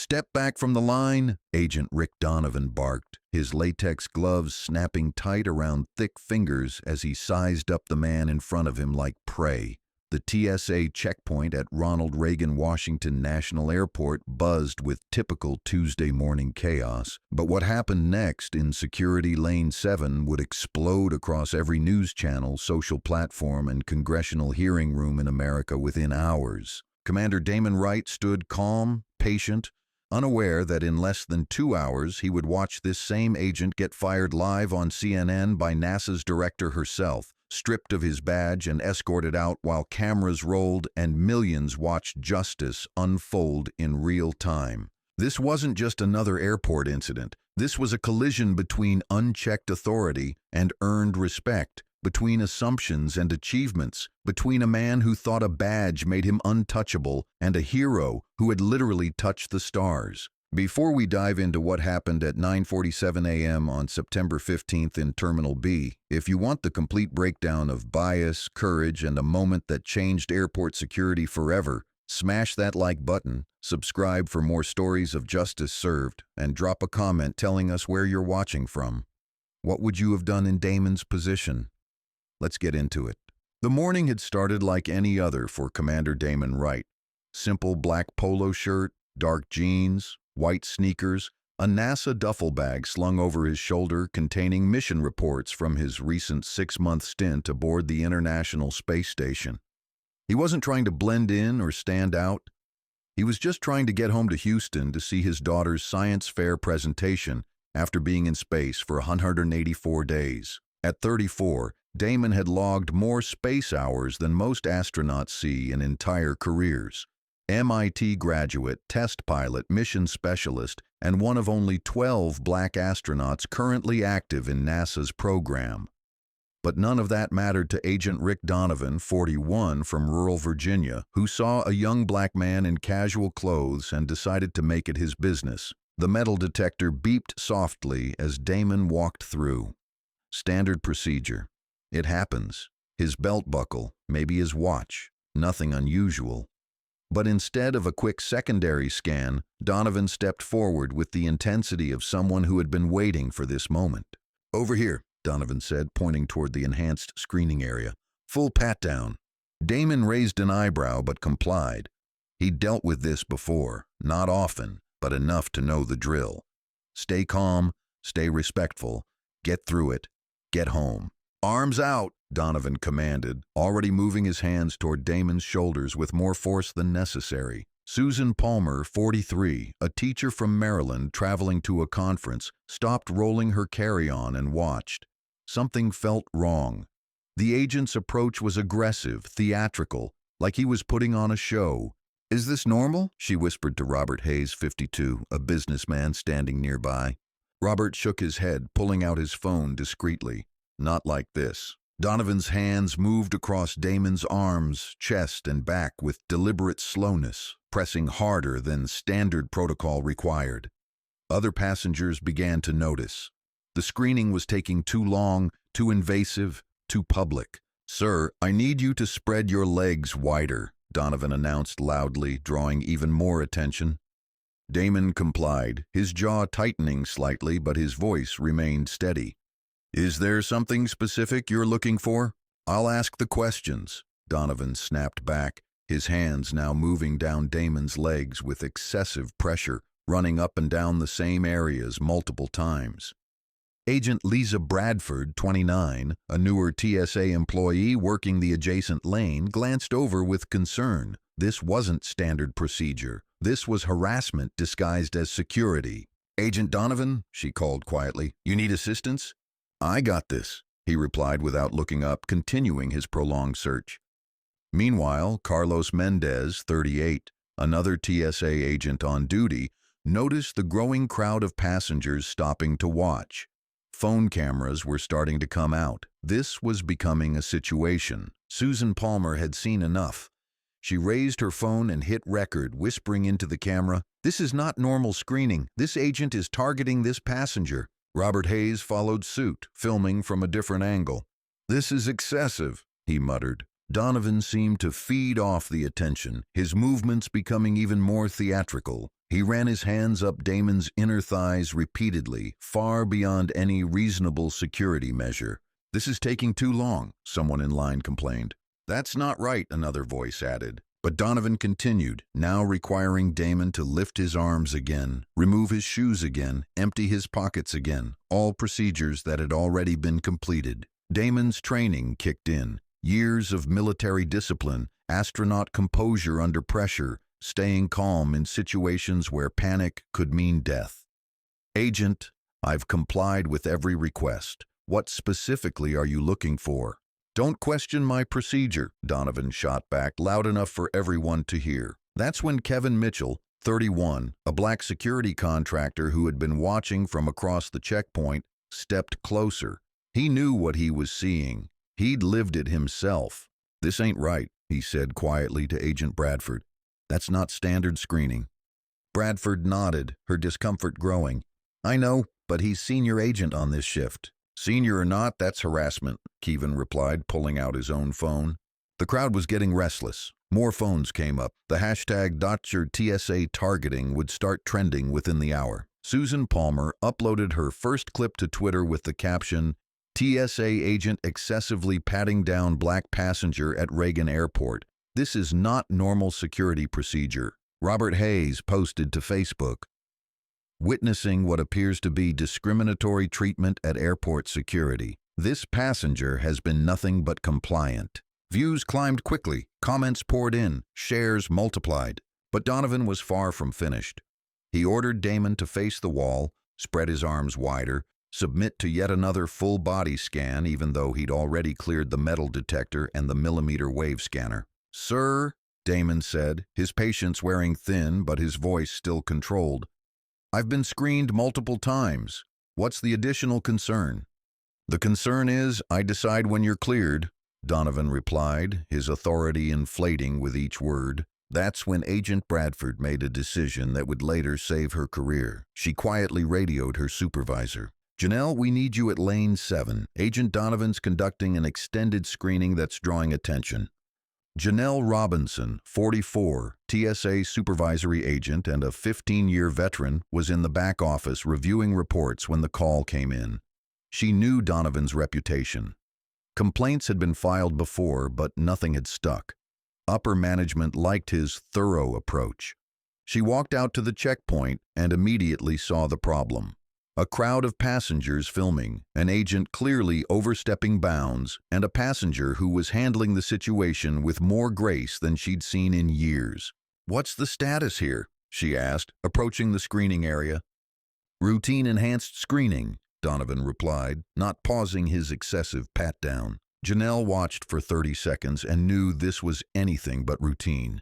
"Step back from the line," Agent Rick Donovan barked, his latex gloves snapping tight around thick fingers as he sized up the man in front of him like prey. The TSA checkpoint at Ronald Reagan Washington National Airport buzzed with typical Tuesday morning chaos. But what happened next in Security Lane 7 would explode across every news channel, social platform, and congressional hearing room in America within hours. Commander Damon Wright stood calm, patient, unaware that in less than 2 hours he would watch this same agent get fired live on CNN by NASA's director herself, stripped of his badge and escorted out while cameras rolled and millions watched justice unfold in real time. This wasn't just another airport incident. This was a collision between unchecked authority and earned respect, between assumptions and achievements, between a man who thought a badge made him untouchable and a hero who had literally touched the stars. Before we dive into what happened at 9:47 a.m. on September 15th in Terminal B, if you want the complete breakdown of bias, courage, and a moment that changed airport security forever, smash that like button, subscribe for more stories of justice served, and drop a comment telling us where you're watching from. What would you have done in Damon's position? Let's get into it. The morning had started like any other for Commander Damon Wright. Simple black polo shirt, dark jeans, white sneakers, a NASA duffel bag slung over his shoulder containing mission reports from his recent 6-month stint aboard the International Space Station. He wasn't trying to blend in or stand out. He was just trying to get home to Houston to see his daughter's science fair presentation after being in space for 184 days. At 34, Damon had logged more space hours than most astronauts see in entire careers. MIT graduate, test pilot, mission specialist, and one of only 12 black astronauts currently active in NASA's program. But none of that mattered to Agent Rick Donovan, 41, from rural Virginia, who saw a young black man in casual clothes and decided to make it his business. The metal detector beeped softly as Damon walked through. Standard procedure. It happens. His belt buckle, maybe his watch. Nothing unusual. But instead of a quick secondary scan, Donovan stepped forward with the intensity of someone who had been waiting for this moment. "Over here," Donovan said, pointing toward the enhanced screening area. "Full pat-down." Damon raised an eyebrow but complied. He'd dealt with this before, not often, but enough to know the drill. Stay calm, stay respectful, get through it, get home. "Arms out," Donovan commanded, already moving his hands toward Damon's shoulders with more force than necessary. Susan Palmer, 43, a teacher from Maryland traveling to a conference, stopped rolling her carry-on and watched. Something felt wrong. The agent's approach was aggressive, theatrical, like he was putting on a show. "Is this normal?" she whispered to Robert Hayes, 52, a businessman standing nearby. Robert shook his head, pulling out his phone discreetly. "Not like this." Donovan's hands moved across Damon's arms, chest, and back with deliberate slowness, pressing harder than standard protocol required. Other passengers began to notice. The screening was taking too long, too invasive, too public. "Sir, I need you to spread your legs wider," Donovan announced loudly, drawing even more attention. Damon complied, his jaw tightening slightly, but his voice remained steady. "Is there something specific you're looking for? I'll ask the questions," Donovan snapped back, his hands now moving down Damon's legs with excessive pressure, running up and down the same areas multiple times. Agent Lisa Bradford, 29, a newer TSA employee working the adjacent lane, glanced over with concern. This wasn't standard procedure. This was harassment disguised as security. "Agent Donovan," she called quietly, "you need assistance?" "I got this," he replied without looking up, continuing his prolonged search. Meanwhile, Carlos Mendez, 38, another TSA agent on duty, noticed the growing crowd of passengers stopping to watch. Phone cameras were starting to come out. This was becoming a situation. Susan Palmer had seen enough. She raised her phone and hit record, whispering into the camera, "This is not normal screening. This agent is targeting this passenger." Robert Hayes followed suit, filming from a different angle. "This is excessive," he muttered. Donovan seemed to feed off the attention, his movements becoming even more theatrical. He ran his hands up Damon's inner thighs repeatedly, far beyond any reasonable security measure. "This is taking too long," someone in line complained. "That's not right," another voice added. But Donovan continued, now requiring Damon to lift his arms again, remove his shoes again, empty his pockets again, all procedures that had already been completed. Damon's training kicked in. Years of military discipline, astronaut composure under pressure, staying calm in situations where panic could mean death. "Agent, I've complied with every request. What specifically are you looking for?" "Don't question my procedure," Donovan shot back, loud enough for everyone to hear. That's when Kevin Mitchell, 31, a black security contractor who had been watching from across the checkpoint, stepped closer. He knew what he was seeing. He'd lived it himself. "This ain't right," he said quietly to Agent Bradford. "That's not standard screening." Bradford nodded, her discomfort growing. "I know, but he's senior agent on this shift." "Senior or not, that's harassment," Kevin replied, pulling out his own phone. The crowd was getting restless. More phones came up. The hashtag #TSA targeting would start trending within the hour. Susan Palmer uploaded her first clip to Twitter with the caption, "TSA agent excessively patting down black passenger at Reagan Airport. This is not normal security procedure." Robert Hayes posted to Facebook, "Witnessing what appears to be discriminatory treatment at airport security. This passenger has been nothing but compliant." Views climbed quickly, comments poured in, shares multiplied. But Donovan was far from finished. He ordered Damon to face the wall, spread his arms wider, submit to yet another full body scan even though he'd already cleared the metal detector and the millimeter wave scanner. "Sir," Damon said, his patience wearing thin but his voice still controlled, "I've been screened multiple times. What's the additional concern?" "The concern is I decide when you're cleared," Donovan replied, his authority inflating with each word. That's when Agent Bradford made a decision that would later save her career. She quietly radioed her supervisor. "Janelle, we need you at lane 7. Agent Donovan's conducting an extended screening that's drawing attention." Janelle Robinson, 44, TSA supervisory agent and a 15-year veteran, was in the back office reviewing reports when the call came in. She knew Donovan's reputation. Complaints had been filed before, but nothing had stuck. Upper management liked his thorough approach. She walked out to the checkpoint and immediately saw the problem. A crowd of passengers filming, an agent clearly overstepping bounds, and a passenger who was handling the situation with more grace than she'd seen in years. "What's the status here?" she asked, approaching the screening area. "Routine enhanced screening," Donovan replied, not pausing his excessive pat-down. Janelle watched for 30 seconds and knew this was anything but routine.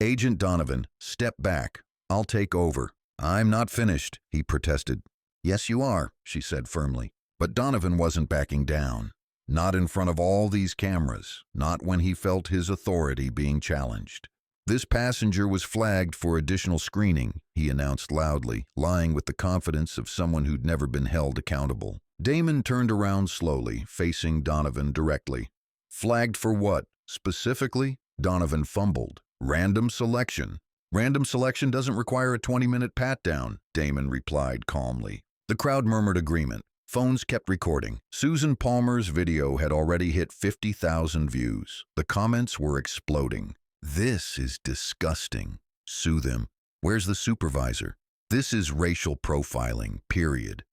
"Agent Donovan, step back. I'll take over." "I'm not finished," he protested. "Yes, you are," she said firmly. But Donovan wasn't backing down. Not in front of all these cameras, not when he felt his authority being challenged. "This passenger was flagged for additional screening," he announced loudly, lying with the confidence of someone who'd never been held accountable. Damon turned around slowly, facing Donovan directly. "Flagged for what? Specifically?" Donovan fumbled. "Random selection." "Random selection doesn't require a 20-minute pat-down," Damon replied calmly. The crowd murmured agreement. Phones kept recording. Susan Palmer's video had already hit 50,000 views. The comments were exploding. "This is disgusting." "Sue them." "Where's the supervisor?" "This is racial profiling, period."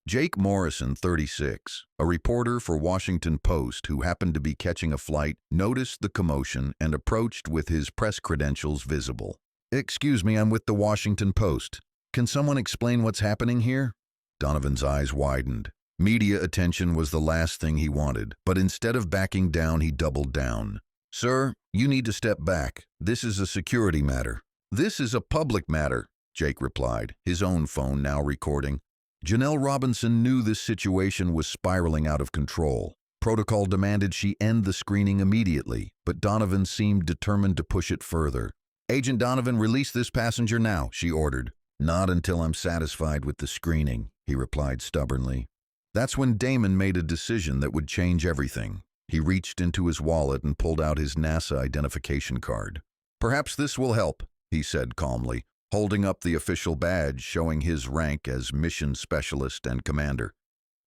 Jake Morrison, 36, a reporter for Washington Post who happened to be catching a flight, noticed the commotion and approached with his press credentials visible. "Excuse me, I'm with the Washington Post. Can someone explain what's happening here?" Donovan's eyes widened. Media attention was the last thing he wanted, but instead of backing down, he doubled down. "Sir, you need to step back. This is a security matter." "This is a public matter," Jake replied, his own phone now recording. Janelle Robinson knew this situation was spiraling out of control. Protocol demanded she end the screening immediately, but Donovan seemed determined to push it further. "Agent Donovan, release this passenger now," she ordered. "Not until I'm satisfied with the screening," he replied stubbornly. That's when Damon made a decision that would change everything. He reached into his wallet and pulled out his NASA identification card. "Perhaps this will help," he said calmly. holding up the official badge showing his rank as mission specialist and commander.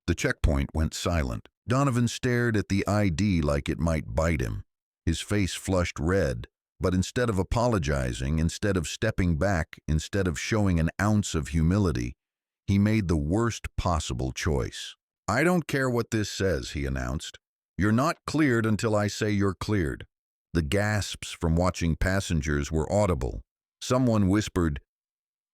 The checkpoint went silent. Donovan stared at the ID like it might bite him. His face flushed red, but instead of apologizing, instead of stepping back, instead of showing an ounce of humility, he made the worst possible choice. "I don't care what this says," he announced. "You're not cleared until I say you're cleared." The gasps from watching passengers were audible. Someone whispered,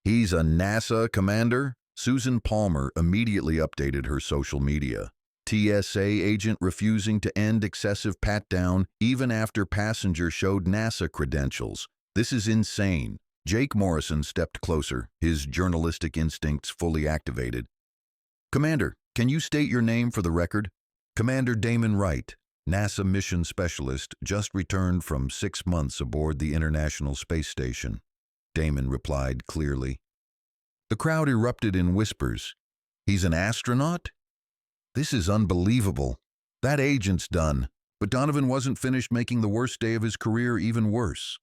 "He's a NASA commander?" Susan Palmer immediately updated her social media. TSA agent refusing to end excessive pat-down even after passenger showed NASA credentials. "This is insane." Jake Morrison stepped closer, his journalistic instincts fully activated. "Commander, can you state your name for the record?" "Commander Damon Wright, NASA mission specialist, just returned from 6 months aboard the International Space Station," Damon replied clearly. The crowd erupted in whispers. "He's an astronaut? This is unbelievable. That agent's done." But Donovan wasn't finished making the worst day of his career even worse.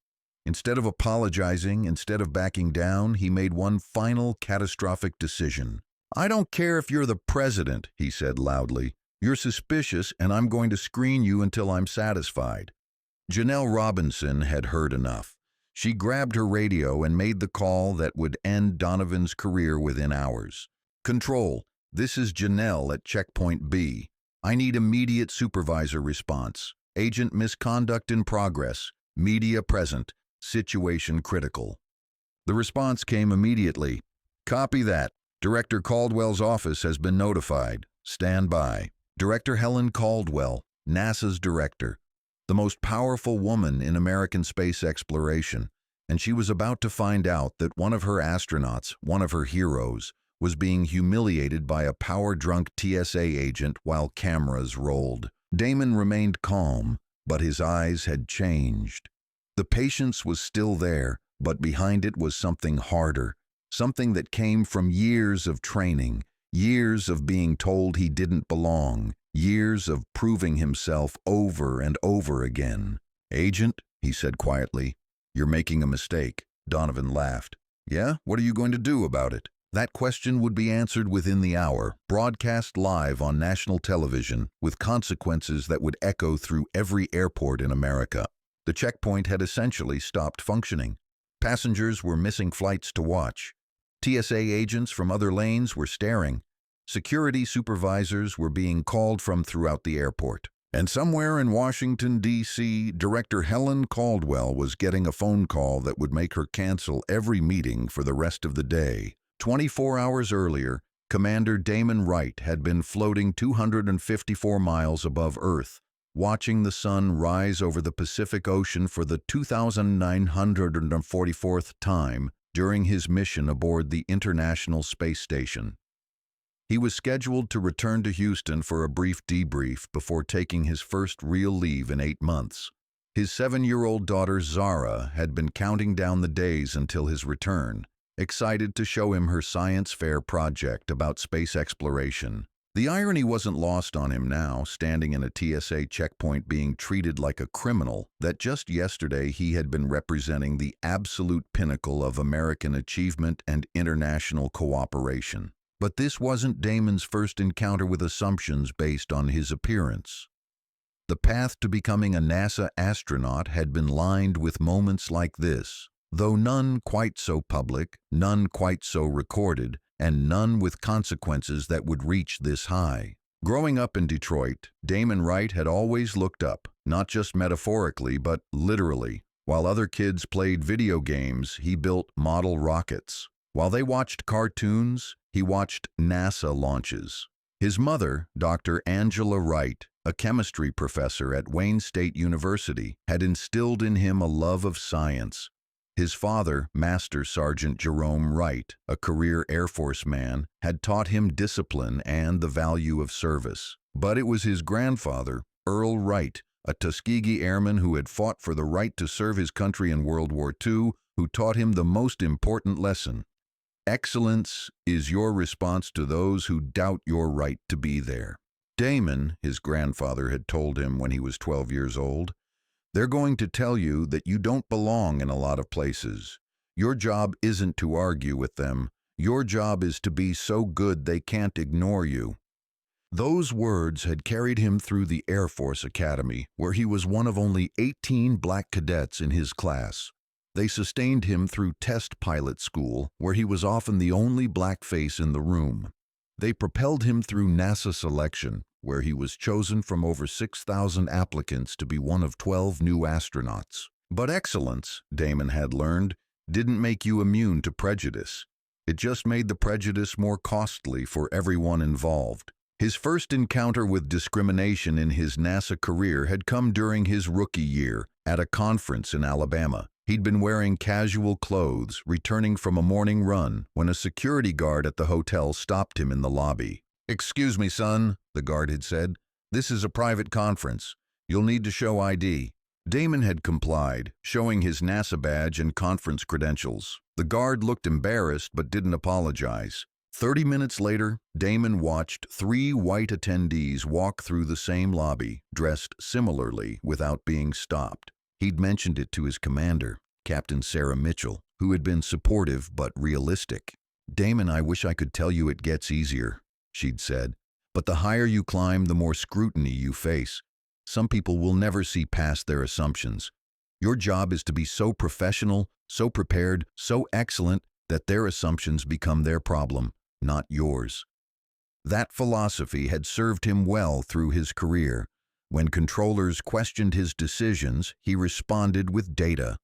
Instead of apologizing, instead of backing down, he made one final catastrophic decision. "I don't care if you're the president," he said loudly. "You're suspicious, and I'm going to screen you until I'm satisfied." Janelle Robinson had heard enough. She grabbed her radio and made the call that would end Donovan's career within hours. "Control, this is Janelle at Checkpoint B. I need immediate supervisor response. Agent misconduct in progress. Media present. Situation critical." The response came immediately. "Copy that. Director Caldwell's office has been notified. Stand by." Director Helen Caldwell, NASA's director, the most powerful woman in American space exploration, and she was about to find out that one of her astronauts, one of her heroes, was being humiliated by a power-drunk TSA agent while cameras rolled. Damon remained calm, but his eyes had changed. The patience was still there, but behind it was something harder, something that came from years of training, years of being told he didn't belong, years of proving himself over and over again. "Agent," he said quietly, "you're making a mistake." Donovan laughed. "Yeah? What are you going to do about it?" That question would be answered within the hour, broadcast live on national television, with consequences that would echo through every airport in America. The checkpoint had essentially stopped functioning. Passengers were missing flights to watch. TSA agents from other lanes were staring. Security supervisors were being called from throughout the airport. And somewhere in Washington, D.C., Director Helen Caldwell was getting a phone call that would make her cancel every meeting for the rest of the day. 24 hours earlier, Commander Damon Wright had been floating 254 miles above Earth, watching the sun rise over the Pacific Ocean for the 2,944th time during his mission aboard the International Space Station. He was scheduled to return to Houston for a brief debrief before taking his first real leave in 8 months. His 7-year-old daughter Zara had been counting down the days until his return, excited to show him her science fair project about space exploration. The irony wasn't lost on him now, standing in a TSA checkpoint being treated like a criminal, that just yesterday he had been representing the absolute pinnacle of American achievement and international cooperation. But this wasn't Damon's first encounter with assumptions based on his appearance. The path to becoming a NASA astronaut had been lined with moments like this, though none quite so public, none quite so recorded, and none with consequences that would reach this high. Growing up in Detroit, Damon Wright had always looked up, not just metaphorically, but literally. While other kids played video games, he built model rockets. While they watched cartoons, he watched NASA launches. His mother, Dr. Angela Wright, a chemistry professor at Wayne State University, had instilled in him a love of science. His father, Master Sergeant Jerome Wright, a career Air Force man, had taught him discipline and the value of service. But it was his grandfather, Earl Wright, a Tuskegee airman who had fought for the right to serve his country in World War II, who taught him the most important lesson. Excellence is your response to those who doubt your right to be there. Damon, his grandfather had told him when he was 12 years old, they're going to tell you that you don't belong in a lot of places. Your job isn't to argue with them. Your job is to be so good they can't ignore you. Those words had carried him through the Air Force Academy, where he was one of only 18 black cadets in his class. They sustained him through test pilot school, where he was often the only black face in the room. They propelled him through NASA selection, where he was chosen from over 6,000 applicants to be one of 12 new astronauts. But excellence, Damon had learned, didn't make you immune to prejudice. It just made the prejudice more costly for everyone involved. His first encounter with discrimination in his NASA career had come during his rookie year at a conference in Alabama. He'd been wearing casual clothes, returning from a morning run, when a security guard at the hotel stopped him in the lobby. "Excuse me, son," the guard had said. "This is a private conference. You'll need to show ID." Damon had complied, showing his NASA badge and conference credentials. The guard looked embarrassed but didn't apologize. 30 minutes later, Damon watched 3 white attendees walk through the same lobby, dressed similarly, without being stopped. He'd mentioned it to his commander, Captain Sarah Mitchell, who had been supportive but realistic. "Damon, I wish I could tell you it gets easier," she'd said. "But the higher you climb, the more scrutiny you face. Some people will never see past their assumptions. Your job is to be so professional, so prepared, so excellent that their assumptions become their problem, not yours." That philosophy had served him well through his career. When controllers questioned his decisions, he responded with data.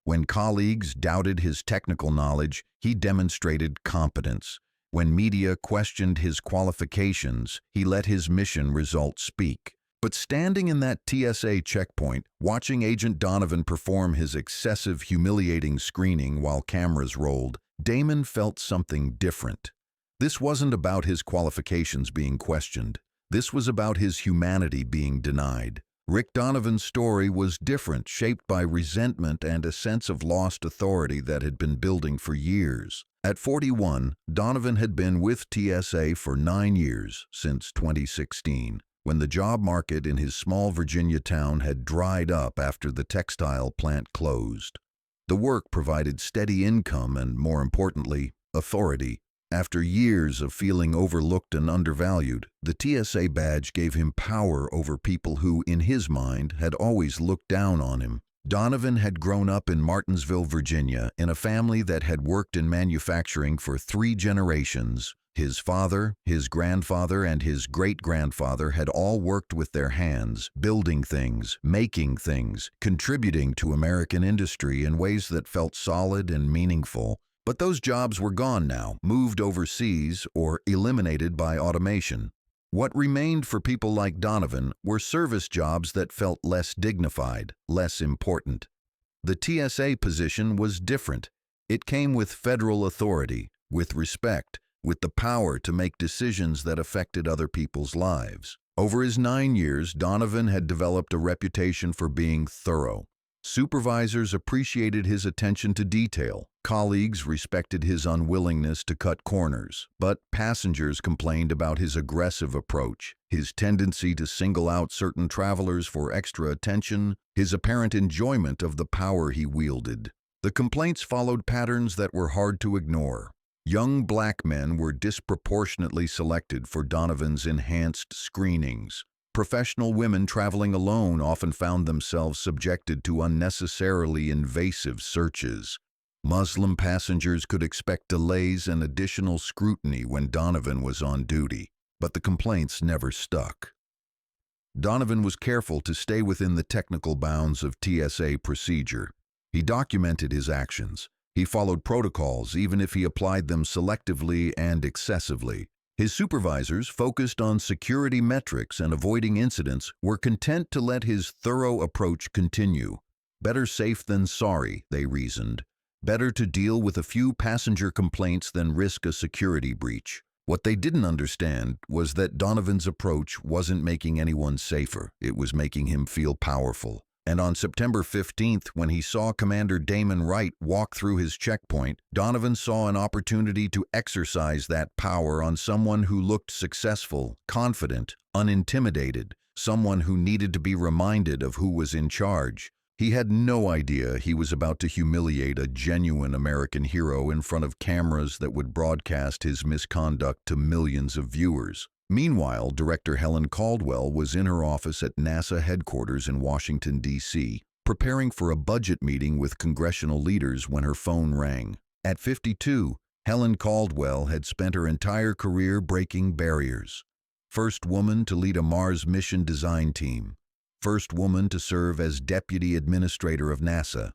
When colleagues doubted his technical knowledge, he demonstrated competence. When media questioned his qualifications, he let his mission results speak. But standing in that TSA checkpoint, watching Agent Donovan perform his excessive, humiliating screening while cameras rolled, Damon felt something different. This wasn't about his qualifications being questioned. This was about his humanity being denied. Rick Donovan's story was different, shaped by resentment and a sense of lost authority that had been building for years. At 41, Donovan had been with TSA for 9 years, since 2016, when the job market in his small Virginia town had dried up after the textile plant closed. The work provided steady income and, more importantly, authority. After years of feeling overlooked and undervalued, the TSA badge gave him power over people who, in his mind, had always looked down on him. Donovan had grown up in Martinsville, Virginia, in a family that had worked in manufacturing for 3 generations. His father, his grandfather, and his great-grandfather had all worked with their hands, building things, making things, contributing to American industry in ways that felt solid and meaningful. But those jobs were gone now, moved overseas, or eliminated by automation. What remained for people like Donovan were service jobs that felt less dignified, less important. The TSA position was different. It came with federal authority, with respect, with the power to make decisions that affected other people's lives. Over his 9 years, Donovan had developed a reputation for being thorough. Supervisors appreciated his attention to detail. Colleagues respected his unwillingness to cut corners. But passengers complained about his aggressive approach, his tendency to single out certain travelers for extra attention, his apparent enjoyment of the power he wielded. The complaints followed patterns that were hard to ignore. Young black men were disproportionately selected for Donovan's enhanced screenings. Professional women traveling alone often found themselves subjected to unnecessarily invasive searches. Muslim passengers could expect delays and additional scrutiny when Donovan was on duty, but the complaints never stuck. Donovan was careful to stay within the technical bounds of TSA procedure. He documented his actions. He followed protocols even if he applied them selectively and excessively. His supervisors, focused on security metrics and avoiding incidents, were content to let his thorough approach continue. Better safe than sorry, they reasoned. Better to deal with a few passenger complaints than risk a security breach. What they didn't understand was that Donovan's approach wasn't making anyone safer. It was making him feel powerful. And on September 15th, when he saw Commander Damon Wright walk through his checkpoint, Donovan saw an opportunity to exercise that power on someone who looked successful, confident, unintimidated, someone who needed to be reminded of who was in charge. He had no idea he was about to humiliate a genuine American hero in front of cameras that would broadcast his misconduct to millions of viewers. Meanwhile, Director Helen Caldwell was in her office at NASA headquarters in Washington, D.C., preparing for a budget meeting with congressional leaders when her phone rang. At 52, Helen Caldwell had spent her entire career breaking barriers. First woman to lead a Mars mission design team. First woman to serve as Deputy Administrator of NASA.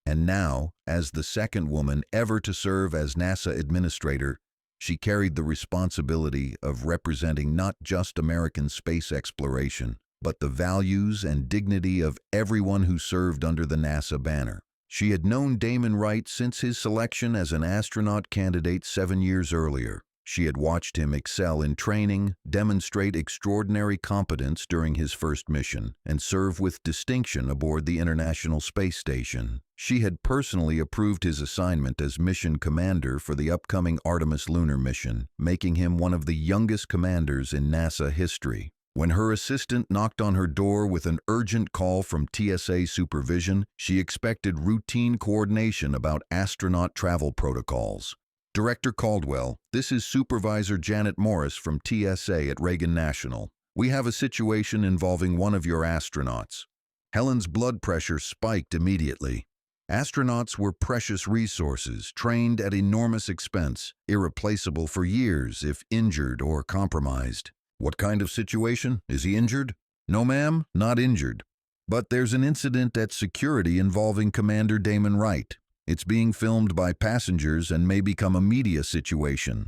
And now, as the second woman ever to serve as NASA Administrator, she carried the responsibility of representing not just American space exploration, but the values and dignity of everyone who served under the NASA banner. She had known Damon Wright since his selection as an astronaut candidate 7 years earlier. She had watched him excel in training, demonstrate extraordinary competence during his first mission, and serve with distinction aboard the International Space Station. She had personally approved his assignment as mission commander for the upcoming Artemis lunar mission, making him one of the youngest commanders in NASA history. When her assistant knocked on her door with an urgent call from TSA supervision, she expected routine coordination about astronaut travel protocols. Director Caldwell, this is Supervisor Janet Morris from TSA at Reagan National. We have a situation involving one of your astronauts. Helen's blood pressure spiked immediately. Astronauts were precious resources, trained at enormous expense, irreplaceable for years if injured or compromised. What kind of situation? Is he injured? No, ma'am, not injured. But there's an incident at security involving Commander Damon Wright. It's being filmed by passengers and may become a media situation.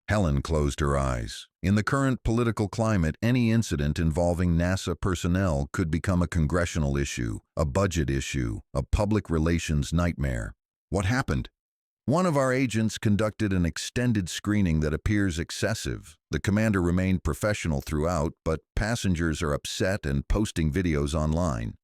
Helen closed her eyes. In the current political climate, any incident involving NASA personnel could become a congressional issue, a budget issue, a public relations nightmare. What happened? One of our agents conducted an extended screening that appears excessive. The commander remained professional throughout, but passengers are upset and posting videos online.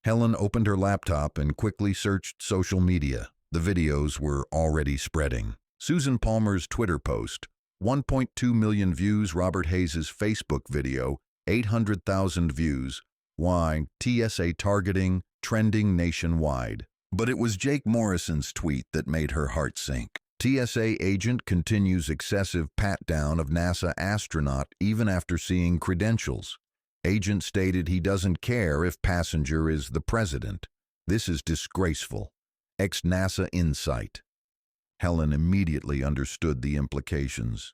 Helen opened her laptop and quickly searched social media. The videos were already spreading. Susan Palmer's Twitter post, 1.2 million views. Robert Hayes' Facebook video, 800,000 views. Why? TSA targeting, trending nationwide. But it was Jake Morrison's tweet that made her heart sink. TSA agent continues excessive pat-down of NASA astronaut even after seeing credentials. Agent stated he doesn't care if passenger is the president. This is disgraceful. Ex-NASA insight. Helen immediately understood the implications.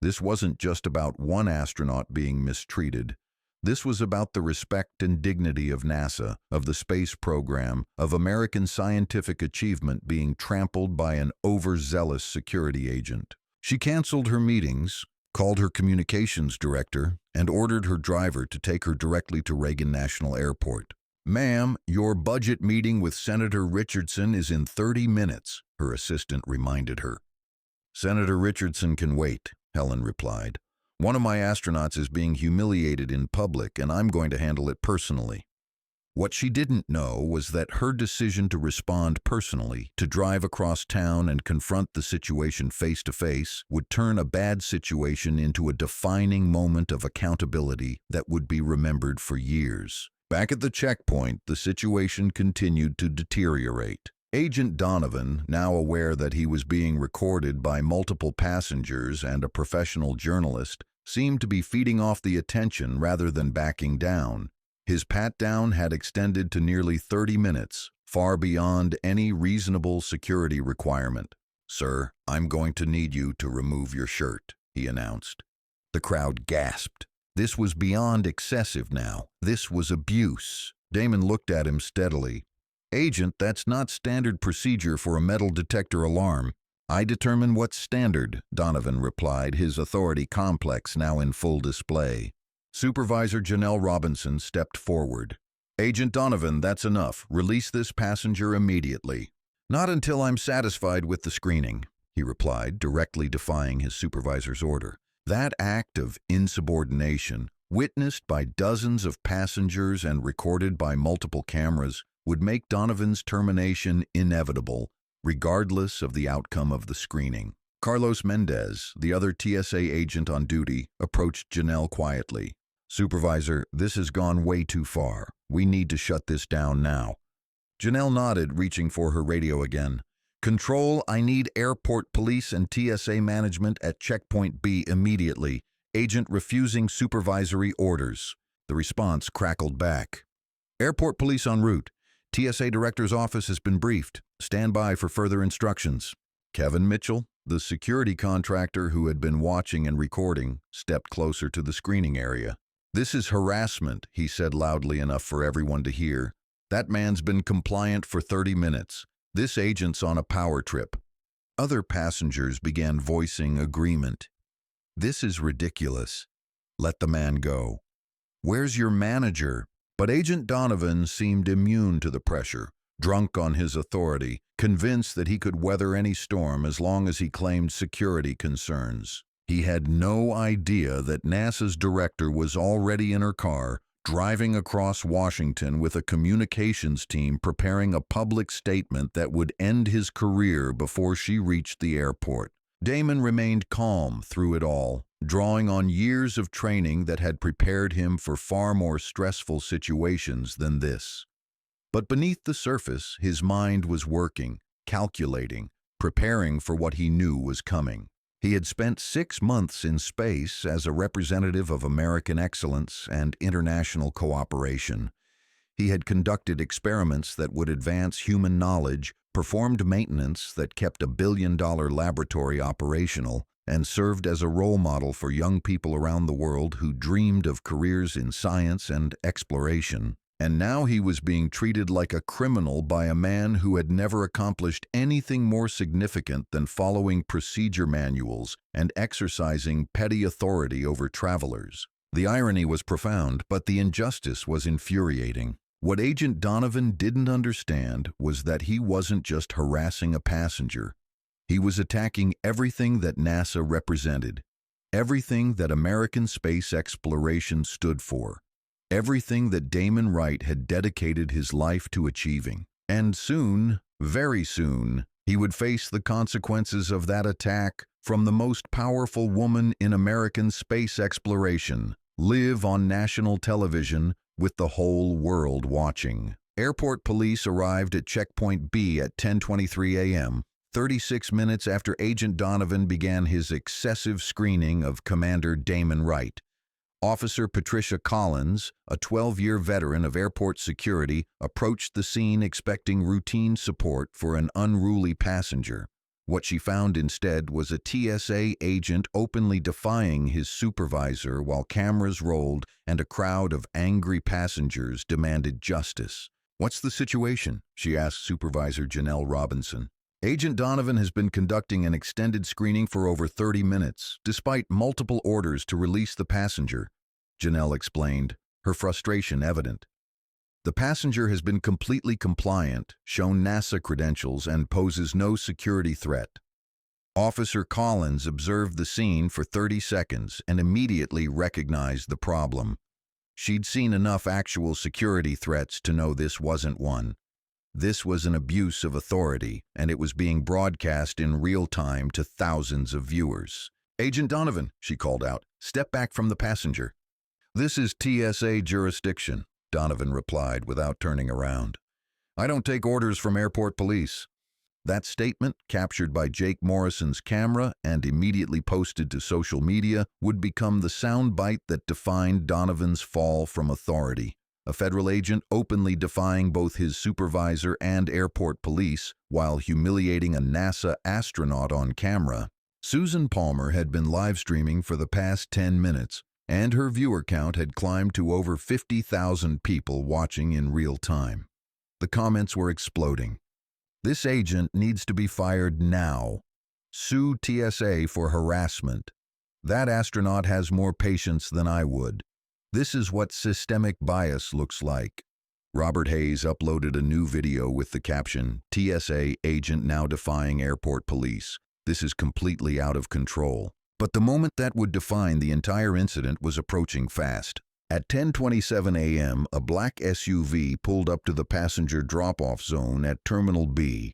This wasn't just about one astronaut being mistreated. This was about the respect and dignity of NASA, of the space program, of American scientific achievement being trampled by an overzealous security agent. She canceled her meetings, called her communications director, and ordered her driver to take her directly to Reagan National Airport. "Ma'am, your budget meeting with Senator Richardson is in 30 minutes, her assistant reminded her. "Senator Richardson can wait," Helen replied. "One of my astronauts is being humiliated in public, and I'm going to handle it personally." What she didn't know was that her decision to respond personally, to drive across town and confront the situation face-to-face, would turn a bad situation into a defining moment of accountability that would be remembered for years. Back at the checkpoint, the situation continued to deteriorate. Agent Donovan, now aware that he was being recorded by multiple passengers and a professional journalist, seemed to be feeding off the attention rather than backing down. His pat-down had extended to nearly 30 minutes, far beyond any reasonable security requirement. "Sir, I'm going to need you to remove your shirt," he announced. The crowd gasped. This was beyond excessive now. This was abuse. Damon looked at him steadily. "Agent, that's not standard procedure for a metal detector alarm." "I determine what's standard," Donovan replied, his authority complex now in full display. Supervisor Janelle Robinson stepped forward. "Agent Donovan, that's enough. Release this passenger immediately." "Not until I'm satisfied with the screening," he replied, directly defying his supervisor's order. That act of insubordination, witnessed by dozens of passengers and recorded by multiple cameras, would make Donovan's termination inevitable, regardless of the outcome of the screening. Carlos Mendez, the other TSA agent on duty, approached Janelle quietly. "Supervisor, this has gone way too far. We need to shut this down now." Janelle nodded, reaching for her radio again. "Control, I need airport police and TSA management at Checkpoint B immediately. Agent refusing supervisory orders." The response crackled back. "Airport police en route. TSA director's office has been briefed. Stand by for further instructions." Kevin Mitchell, the security contractor who had been watching and recording, stepped closer to the screening area. "This is harassment," he said loudly enough for everyone to hear. "That man's been compliant for 30 minutes. This agent's on a power trip." Other passengers began voicing agreement. "This is ridiculous. Let the man go." "Where's your manager?" But Agent Donovan seemed immune to the pressure, drunk on his authority, convinced that he could weather any storm as long as he claimed security concerns. He had no idea that NASA's director was already in her car, driving across Washington with a communications team preparing a public statement that would end his career before she reached the airport. Damon remained calm through it all, drawing on years of training that had prepared him for far more stressful situations than this. But beneath the surface, his mind was working, calculating, preparing for what he knew was coming. He had spent 6 months in space as a representative of American excellence and international cooperation. He had conducted experiments that would advance human knowledge, performed maintenance that kept a billion-dollar laboratory operational, and served as a role model for young people around the world who dreamed of careers in science and exploration. And now he was being treated like a criminal by a man who had never accomplished anything more significant than following procedure manuals and exercising petty authority over travelers. The irony was profound, but the injustice was infuriating. What Agent Donovan didn't understand was that he wasn't just harassing a passenger. He was attacking everything that NASA represented, everything that American space exploration stood for, everything that Damon Wright had dedicated his life to achieving. And soon, very soon, he would face the consequences of that attack from the most powerful woman in American space exploration, live on national television with the whole world watching. Airport police arrived at Checkpoint B at 10:23 a.m., 36 minutes after Agent Donovan began his excessive screening of Commander Damon Wright. Officer Patricia Collins, a 12-year veteran of airport security, approached the scene expecting routine support for an unruly passenger. What she found instead was a TSA agent openly defying his supervisor while cameras rolled and a crowd of angry passengers demanded justice. "What's the situation?" she asked Supervisor Janelle Robinson. "Agent Donovan has been conducting an extended screening for over 30 minutes, despite multiple orders to release the passenger," Janelle explained, her frustration evident. "The passenger has been completely compliant, shown NASA credentials, and poses no security threat." Officer Collins observed the scene for 30 seconds and immediately recognized the problem. She'd seen enough actual security threats to know this wasn't one. This was an abuse of authority, and it was being broadcast in real time to thousands of viewers. "Agent Donovan," she called out, "step back from the passenger." "This is TSA jurisdiction," Donovan replied without turning around. "I don't take orders from airport police." That statement, captured by Jake Morrison's camera and immediately posted to social media, would become the soundbite that defined Donovan's fall from authority. A federal agent openly defying both his supervisor and airport police while humiliating a NASA astronaut on camera. Susan Palmer had been live streaming for the past 10 minutes, and her viewer count had climbed to over 50,000 people watching in real time. The comments were exploding. "This agent needs to be fired now. Sue TSA for harassment. That astronaut has more patience than I would. This is what systemic bias looks like." Robert Hayes uploaded a new video with the caption, "TSA agent now defying airport police. This is completely out of control." But the moment that would define the entire incident was approaching fast. At 10:27 a.m., a black SUV pulled up to the passenger drop-off zone at Terminal B.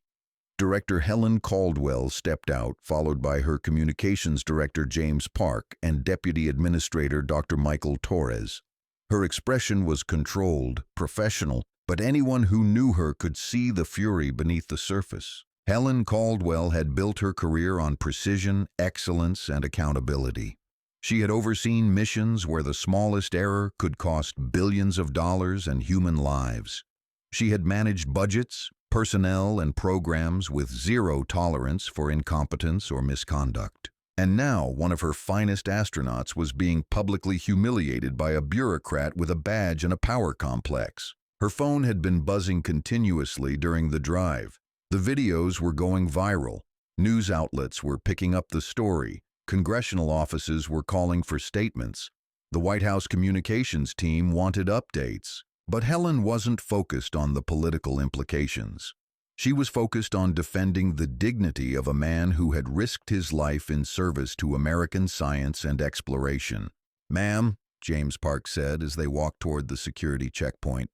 Director Helen Caldwell stepped out, followed by her communications director James Park and Deputy Administrator Dr. Michael Torres. Her expression was controlled, professional, but anyone who knew her could see the fury beneath the surface. Helen Caldwell had built her career on precision, excellence, and accountability. She had overseen missions where the smallest error could cost billions of dollars and human lives. She had managed budgets, personnel, and programs with zero tolerance for incompetence or misconduct. And now one of her finest astronauts was being publicly humiliated by a bureaucrat with a badge and a power complex. Her phone had been buzzing continuously during the drive. The videos were going viral. News outlets were picking up the story. Congressional offices were calling for statements. The White House communications team wanted updates. But Helen wasn't focused on the political implications. She was focused on defending the dignity of a man who had risked his life in service to American science and exploration. "Ma'am," James Park said as they walked toward the security checkpoint,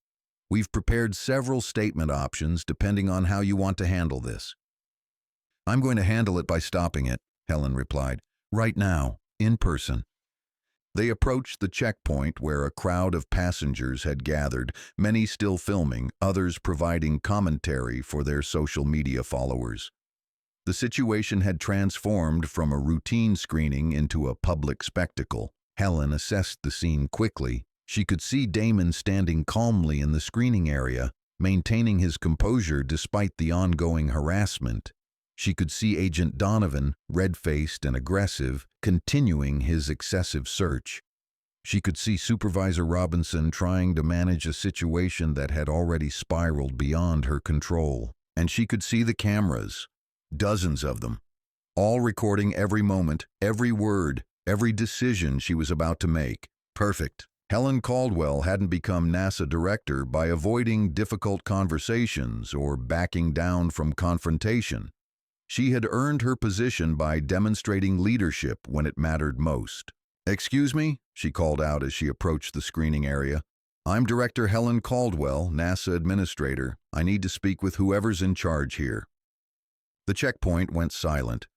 "we've prepared several statement options depending on how you want to handle this." "I'm going to handle it by stopping it," Helen replied. "Right now, in person." They approached the checkpoint where a crowd of passengers had gathered, many still filming, others providing commentary for their social media followers. The situation had transformed from a routine screening into a public spectacle. Helen assessed the scene quickly. She could see Damon standing calmly in the screening area, maintaining his composure despite the ongoing harassment. She could see Agent Donovan, red-faced and aggressive, continuing his excessive search. She could see Supervisor Robinson trying to manage a situation that had already spiraled beyond her control. And she could see the cameras, dozens of them, all recording every moment, every word, every decision she was about to make. Perfect. Helen Caldwell hadn't become NASA director by avoiding difficult conversations or backing down from confrontation. She had earned her position by demonstrating leadership when it mattered most. "Excuse me," she called out as she approached the screening area. "I'm Director Helen Caldwell, NASA Administrator. I need to speak with whoever's in charge here." The checkpoint went silent.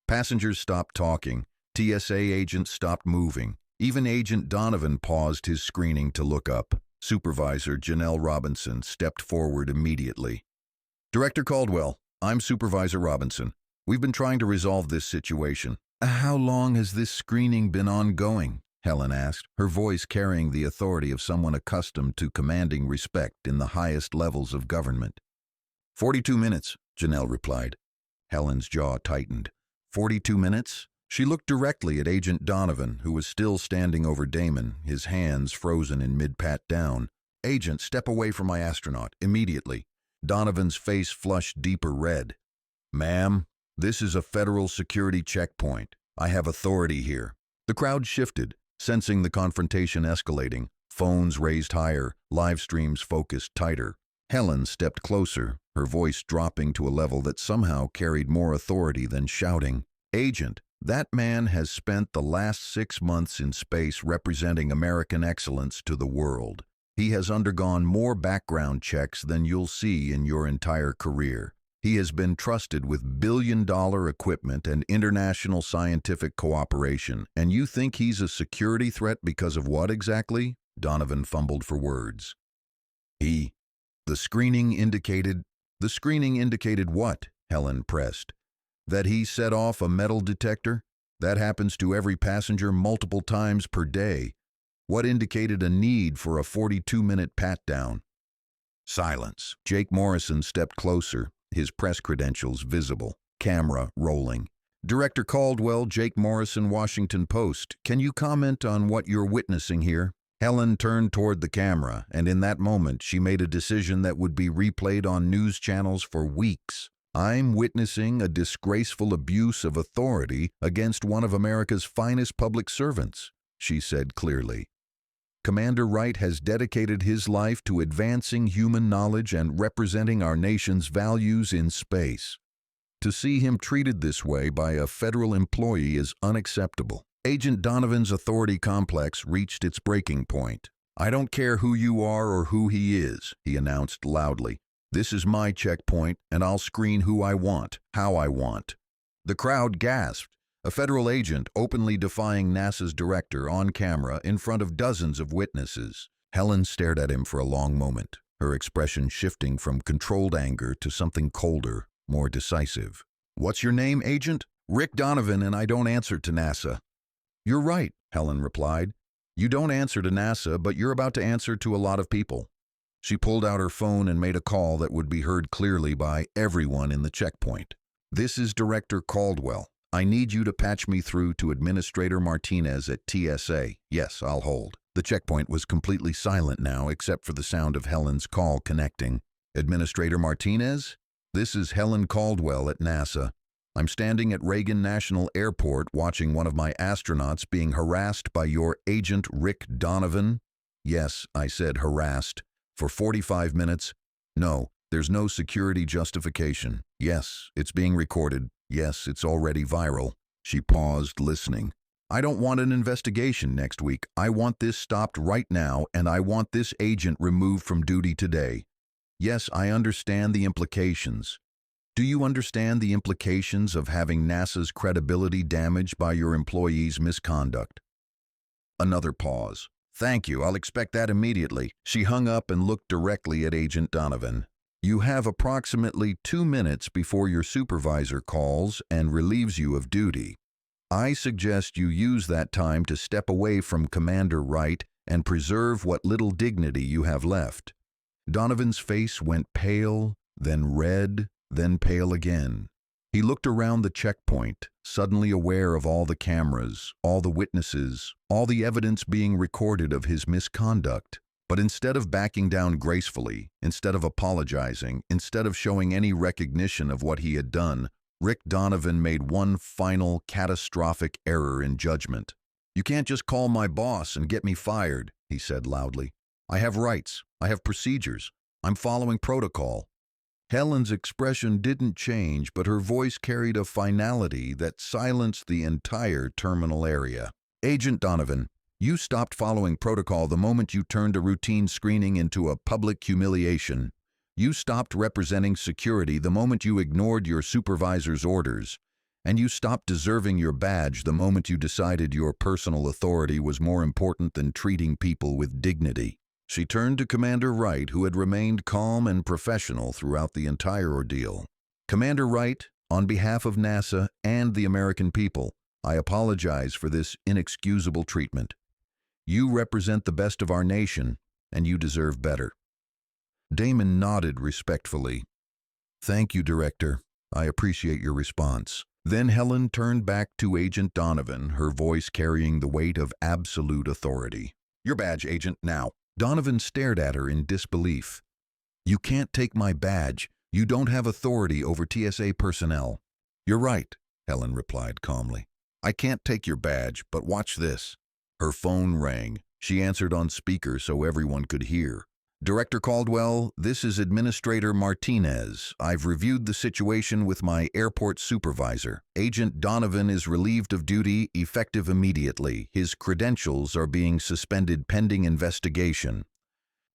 Passengers stopped talking. TSA agents stopped moving. Even Agent Donovan paused his screening to look up. Supervisor Janelle Robinson stepped forward immediately. "Director Caldwell, I'm Supervisor Robinson. We've been trying to resolve this situation." "How long has this screening been ongoing?" Helen asked, her voice carrying the authority of someone accustomed to commanding respect in the highest levels of government. 42 minutes, Janelle replied. Helen's jaw tightened. 42 minutes? She looked directly at Agent Donovan, who was still standing over Damon, his hands frozen in mid-pat down. "Agent, step away from my astronaut, immediately." Donovan's face flushed deeper red. "Ma'am, this is a federal security checkpoint. I have authority here." The crowd shifted, sensing the confrontation escalating. Phones raised higher, live streams focused tighter. Helen stepped closer, her voice dropping to a level that somehow carried more authority than shouting. "Agent, that man has spent the last 6 months in space representing American excellence to the world. He has undergone more background checks than you'll see in your entire career. He has been trusted with billion-dollar equipment and international scientific cooperation, and you think he's a security threat because of what exactly?" Donovan fumbled for words. The screening indicated what?" Helen pressed. "That he set off a metal detector? That happens to every passenger multiple times per day. What indicated a need for a 42-minute pat-down?" Silence. Jake Morrison stepped closer, his press credentials visible, camera rolling. "Director Caldwell, Jake Morrison, Washington Post. Can you comment on what you're witnessing here?" Helen turned toward the camera, and in that moment she made a decision that would be replayed on news channels for weeks. "I'm witnessing a disgraceful abuse of authority against one of America's finest public servants," she said clearly. "Commander Wright has dedicated his life to advancing human knowledge and representing our nation's values in space. To see him treated this way by a federal employee is unacceptable." Agent Donovan's authority complex reached its breaking point. "I don't care who you are or who he is," he announced loudly. This is my checkpoint, and I'll screen who I want, how I want." The crowd gasped. A federal agent openly defying NASA's director on camera in front of dozens of witnesses. Helen stared at him for a long moment, her expression shifting from controlled anger to something colder, more decisive. "What's your name, Agent?" "Rick Donovan, and I don't answer to NASA." "You're right," Helen replied. "You don't answer to NASA, but you're about to answer to a lot of people." She pulled out her phone and made a call that would be heard clearly by everyone in the checkpoint. "This is Director Caldwell. I need you to patch me through to Administrator Martinez at TSA. Yes, I'll hold." The checkpoint was completely silent now, except for the sound of Helen's call connecting. "Administrator Martinez? This is Helen Caldwell at NASA. I'm standing at Reagan National Airport watching one of my astronauts being harassed by your agent Rick Donovan." "Yes," I said, "harassed. For 45 minutes? No, there's no security justification. Yes, it's being recorded. Yes, it's already viral." She paused, listening. "I don't want an investigation next week. I want this stopped right now, and I want this agent removed from duty today. Yes, I understand the implications. Do you understand the implications of having NASA's credibility damaged by your employee's misconduct?" Another pause. "Thank you, I'll expect that immediately." She hung up and looked directly at Agent Donovan. "You have approximately 2 minutes before your supervisor calls and relieves you of duty. I suggest you use that time to step away from Commander Wright and preserve what little dignity you have left." Donovan's face went pale, then red, then pale again. He looked around the checkpoint, suddenly aware of all the cameras, all the witnesses, all the evidence being recorded of his misconduct. But instead of backing down gracefully, instead of apologizing, instead of showing any recognition of what he had done, Rick Donovan made one final catastrophic error in judgment. "You can't just call my boss and get me fired," he said loudly. "I have rights. I have procedures. I'm following protocol." Helen's expression didn't change, but her voice carried a finality that silenced the entire terminal area. "Agent Donovan, you stopped following protocol the moment you turned a routine screening into a public humiliation. You stopped representing security the moment you ignored your supervisor's orders. And you stopped deserving your badge the moment you decided your personal authority was more important than treating people with dignity." She turned to Commander Wright, who had remained calm and professional throughout the entire ordeal. "Commander Wright, on behalf of NASA and the American people, I apologize for this inexcusable treatment. You represent the best of our nation, and you deserve better." Damon nodded respectfully. "Thank you, Director. I appreciate your response." Then Helen turned back to Agent Donovan, her voice carrying the weight of absolute authority. "Your badge, Agent, now." Donovan stared at her in disbelief. "You can't take my badge. You don't have authority over TSA personnel." "You're right," Helen replied calmly. "I can't take your badge, but watch this." Her phone rang. She answered on speaker so everyone could hear. "Director Caldwell, this is Administrator Martinez. I've reviewed the situation with my airport supervisor. Agent Donovan is relieved of duty, effective immediately. His credentials are being suspended pending investigation."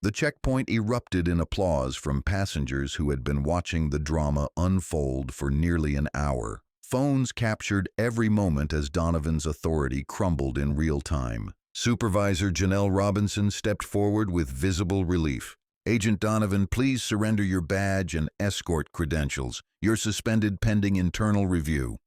The checkpoint erupted in applause from passengers who had been watching the drama unfold for nearly an hour. Phones captured every moment as Donovan's authority crumbled in real time. Supervisor Janelle Robinson stepped forward with visible relief. "Agent Donovan, please surrender your badge and escort credentials. You're suspended pending internal review."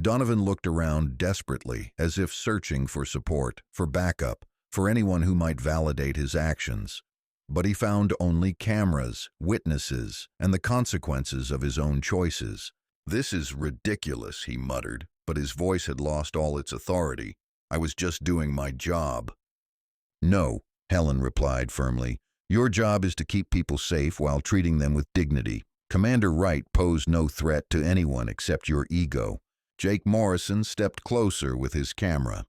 Donovan looked around desperately, as if searching for support, for backup, for anyone who might validate his actions. But he found only cameras, witnesses, and the consequences of his own choices. "This is ridiculous," he muttered, but his voice had lost all its authority. "I was just doing my job." "No," Helen replied firmly. "Your job is to keep people safe while treating them with dignity. Commander Wright posed no threat to anyone except your ego." Jake Morrison stepped closer with his camera.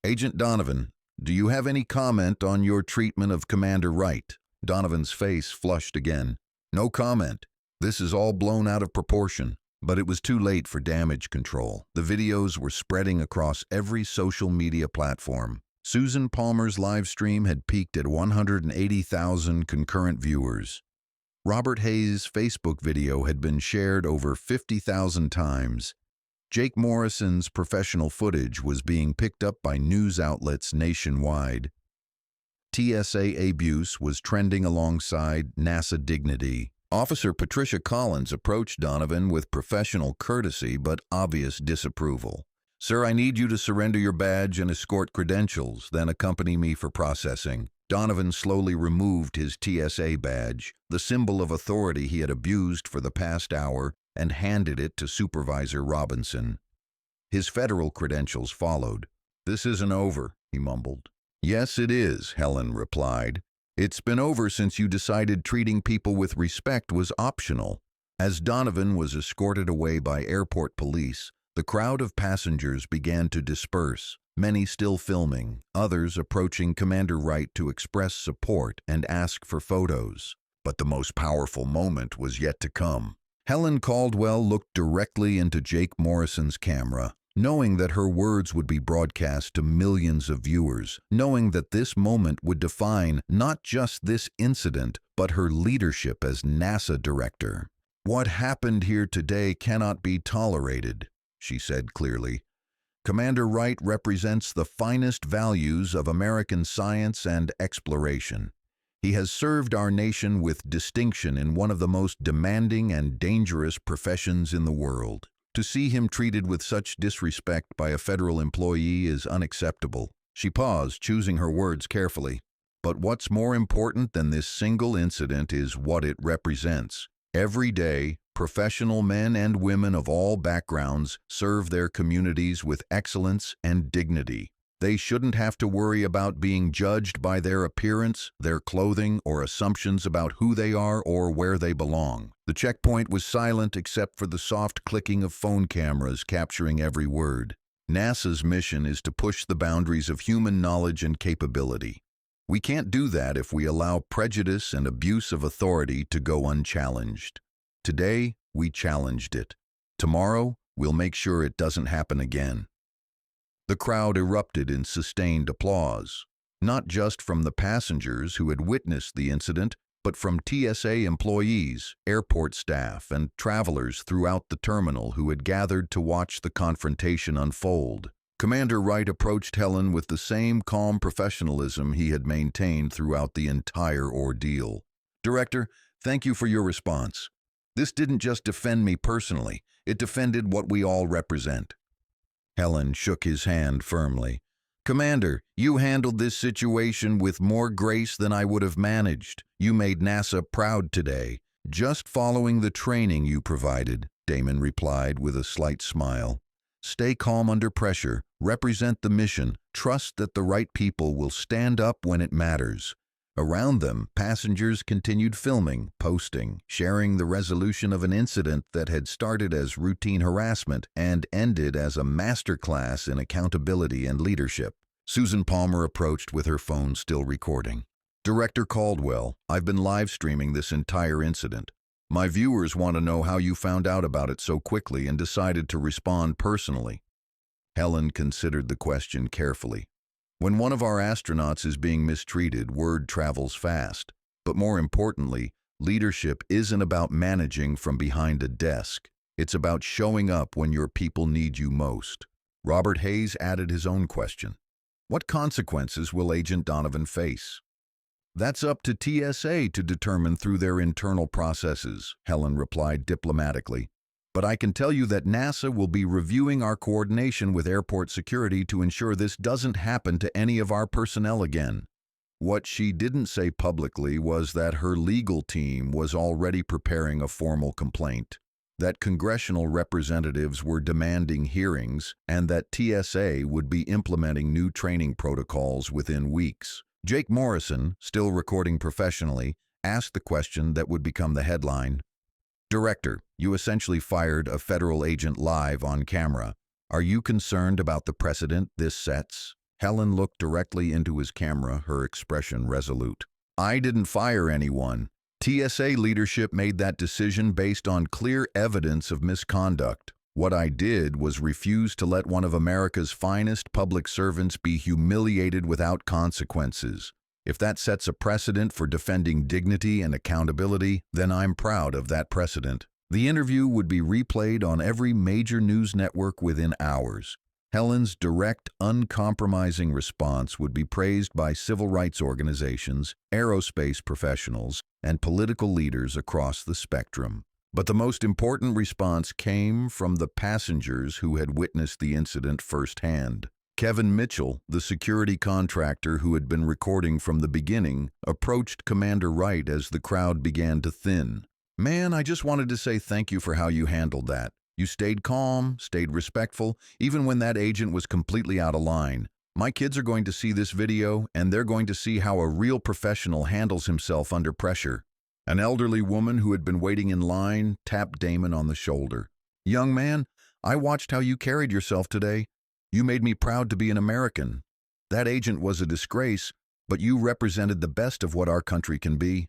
"Agent Donovan, do you have any comment on your treatment of Commander Wright?" Donovan's face flushed again. "No comment. This is all blown out of proportion." But it was too late for damage control. The videos were spreading across every social media platform. Susan Palmer's live stream had peaked at 180,000 concurrent viewers. Robert Hayes' Facebook video had been shared over 50,000 times. Jake Morrison's professional footage was being picked up by news outlets nationwide. TSA abuse was trending alongside NASA dignity. Officer Patricia Collins approached Donovan with professional courtesy but obvious disapproval. "Sir, I need you to surrender your badge and escort credentials, then accompany me for processing." Donovan slowly removed his TSA badge, the symbol of authority he had abused for the past hour, and handed it to Supervisor Robinson. His federal credentials followed. "This isn't over," he mumbled. "Yes, it is," Helen replied. "It's been over since you decided treating people with respect was optional." As Donovan was escorted away by airport police, the crowd of passengers began to disperse, many still filming, others approaching Commander Wright to express support and ask for photos. But the most powerful moment was yet to come. Helen Caldwell looked directly into Jake Morrison's camera, knowing that her words would be broadcast to millions of viewers, knowing that this moment would define not just this incident, but her leadership as NASA director. "What happened here today cannot be tolerated," she said clearly. "Commander Wright represents the finest values of American science and exploration. He has served our nation with distinction in one of the most demanding and dangerous professions in the world. To see him treated with such disrespect by a federal employee is unacceptable." She paused, choosing her words carefully. "But what's more important than this single incident is what it represents. Every day, professional men and women of all backgrounds serve their communities with excellence and dignity. They shouldn't have to worry about being judged by their appearance, their clothing, or assumptions about who they are or where they belong." The checkpoint was silent except for the soft clicking of phone cameras capturing every word. NASA's mission is to push the boundaries of human knowledge and capability. We can't do that if we allow prejudice and abuse of authority to go unchallenged. Today, we challenged it. Tomorrow, we'll make sure it doesn't happen again. The crowd erupted in sustained applause, not just from the passengers who had witnessed the incident, but from TSA employees, airport staff, and travelers throughout the terminal who had gathered to watch the confrontation unfold. Commander Wright approached Helen with the same calm professionalism he had maintained throughout the entire ordeal. "Director, thank you for your response. This didn't just defend me personally, it defended what we all represent." Helen shook his hand firmly. "Commander, you handled this situation with more grace than I would have managed. You made NASA proud today. Just following the training you provided," Damon replied with a slight smile. "Stay calm under pressure, represent the mission, trust that the right people will stand up when it matters." Around them, passengers continued filming, posting, sharing the resolution of an incident that had started as routine harassment and ended as a masterclass in accountability and leadership. Susan Palmer approached with her phone still recording. "Director Caldwell, I've been live streaming this entire incident. My viewers want to know how you found out about it so quickly and decided to respond personally." Helen considered the question carefully. When one of our astronauts is being mistreated, word travels fast. But more importantly, leadership isn't about managing from behind a desk. It's about showing up when your people need you most. Robert Hayes added his own question. "What consequences will Agent Donovan face?" "That's up to TSA to determine through their internal processes," Helen replied diplomatically. "But I can tell you that NASA will be reviewing our coordination with airport security to ensure this doesn't happen to any of our personnel again." What she didn't say publicly was that her legal team was already preparing a formal complaint, that congressional representatives were demanding hearings, and that TSA would be implementing new training protocols within weeks. Jake Morrison, still recording professionally, asked the question that would become the headline. "Director, you essentially fired a federal agent live on camera. Are you concerned about the precedent this sets?" Helen looked directly into his camera, her expression resolute. "I didn't fire anyone. TSA leadership made that decision based on clear evidence of misconduct. What I did was refuse to let one of America's finest public servants be humiliated without consequences. If that sets a precedent for defending dignity and accountability, then I'm proud of that precedent. The interview would be replayed on every major news network within hours. Helen's direct, uncompromising response would be praised by civil rights organizations, aerospace professionals, and political leaders across the spectrum. But the most important response came from the passengers who had witnessed the incident firsthand. Kevin Mitchell, the security contractor who had been recording from the beginning, approached Commander Wright as the crowd began to thin. "Man, I just wanted to say thank you for how you handled that. You stayed calm, stayed respectful, even when that agent was completely out of line. My kids are going to see this video, and they're going to see how a real professional handles himself under pressure." An elderly woman who had been waiting in line tapped Damon on the shoulder. "Young man, I watched how you carried yourself today. You made me proud to be an American. That agent was a disgrace, but you represented the best of what our country can be."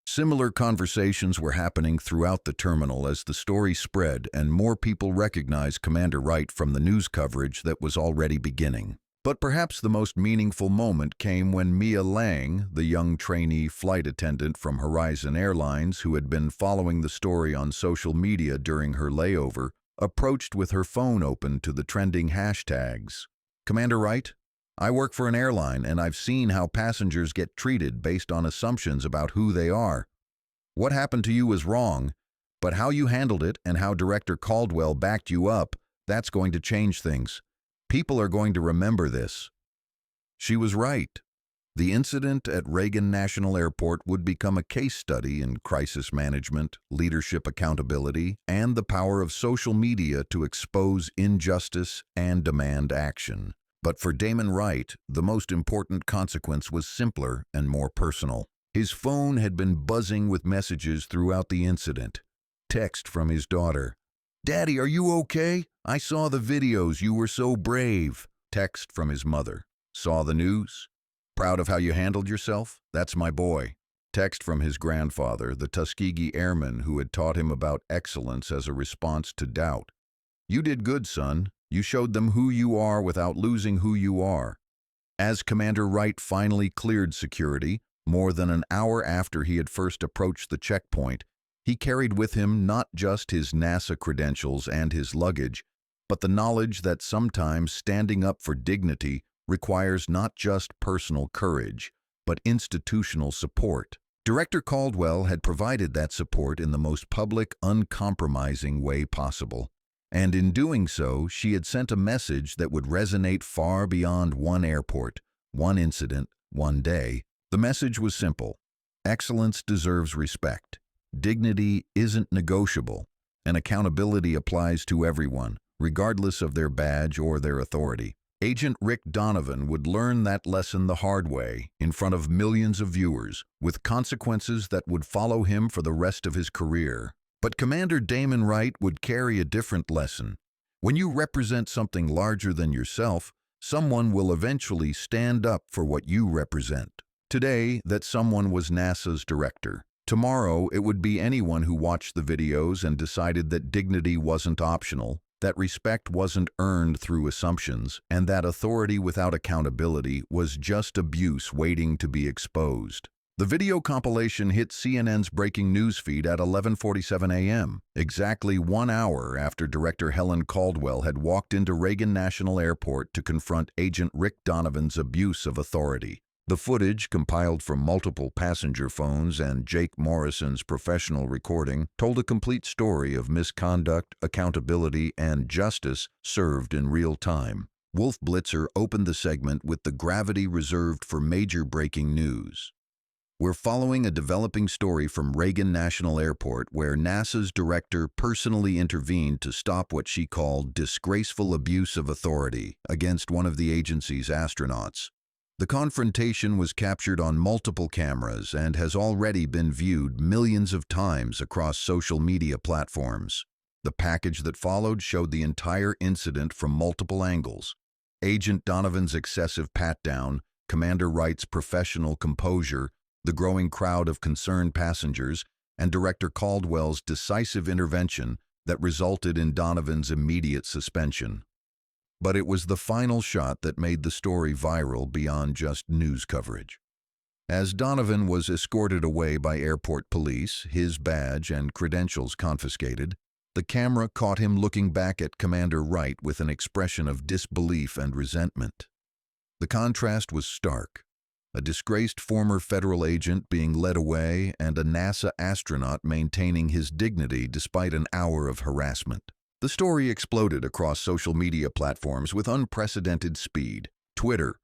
Similar conversations were happening throughout the terminal as the story spread and more people recognized Commander Wright from the news coverage that was already beginning. But perhaps the most meaningful moment came when Mia Lang, the young trainee flight attendant from Horizon Airlines who had been following the story on social media during her layover, approached with her phone open to the trending hashtags. "Commander Wright, I work for an airline and I've seen how passengers get treated based on assumptions about who they are. What happened to you was wrong, but how you handled it and how Director Caldwell backed you up, that's going to change things. People are going to remember this." She was right. The incident at Reagan National Airport would become a case study in crisis management, leadership accountability, and the power of social media to expose injustice and demand action. But for Damon Wright, the most important consequence was simpler and more personal. His phone had been buzzing with messages throughout the incident. Text from his daughter. "Daddy, are you okay? I saw the videos. You were so brave." Text from his mother. "Saw the news? Proud of how you handled yourself? That's my boy." Text from his grandfather, the Tuskegee airman who had taught him about excellence as a response to doubt. "You did good, son. You showed them who you are without losing who you are." As Commander Wright finally cleared security, more than an hour after he had first approached the checkpoint, he carried with him not just his NASA credentials and his luggage, but the knowledge that sometimes standing up for dignity requires not just personal courage, but institutional support. Director Caldwell had provided that support in the most public, uncompromising way possible. And in doing so, she had sent a message that would resonate far beyond one airport, one incident, one day. The message was simple. Excellence deserves respect. Dignity isn't negotiable, and accountability applies to everyone, regardless of their badge or their authority. Agent Rick Donovan would learn that lesson the hard way, in front of millions of viewers, with consequences that would follow him for the rest of his career. But Commander Damon Wright would carry a different lesson. When you represent something larger than yourself, someone will eventually stand up for what you represent. Today, that someone was NASA's director. Tomorrow, it would be anyone who watched the videos and decided that dignity wasn't optional, that respect wasn't earned through assumptions, and that authority without accountability was just abuse waiting to be exposed. The video compilation hit CNN's breaking news feed at 11:47 a.m., exactly 1 hour after Director Helen Caldwell had walked into Reagan National Airport to confront Agent Rick Donovan's abuse of authority. The footage, compiled from multiple passenger phones and Jake Morrison's professional recording, told a complete story of misconduct, accountability, and justice served in real time. Wolf Blitzer opened the segment with the gravity reserved for major breaking news. We're following a developing story from Reagan National Airport where NASA's director personally intervened to stop what she called disgraceful abuse of authority against one of the agency's astronauts. The confrontation was captured on multiple cameras and has already been viewed millions of times across social media platforms. The package that followed showed the entire incident from multiple angles. Agent Donovan's excessive pat-down, Commander Wright's professional composure, the growing crowd of concerned passengers, and Director Caldwell's decisive intervention that resulted in Donovan's immediate suspension. But it was the final shot that made the story viral beyond just news coverage. As Donovan was escorted away by airport police, his badge and credentials confiscated, the camera caught him looking back at Commander Wright with an expression of disbelief and resentment. The contrast was stark. A disgraced former federal agent being led away and a NASA astronaut maintaining his dignity despite an hour of harassment. The story exploded across social media platforms with unprecedented speed. Twitter,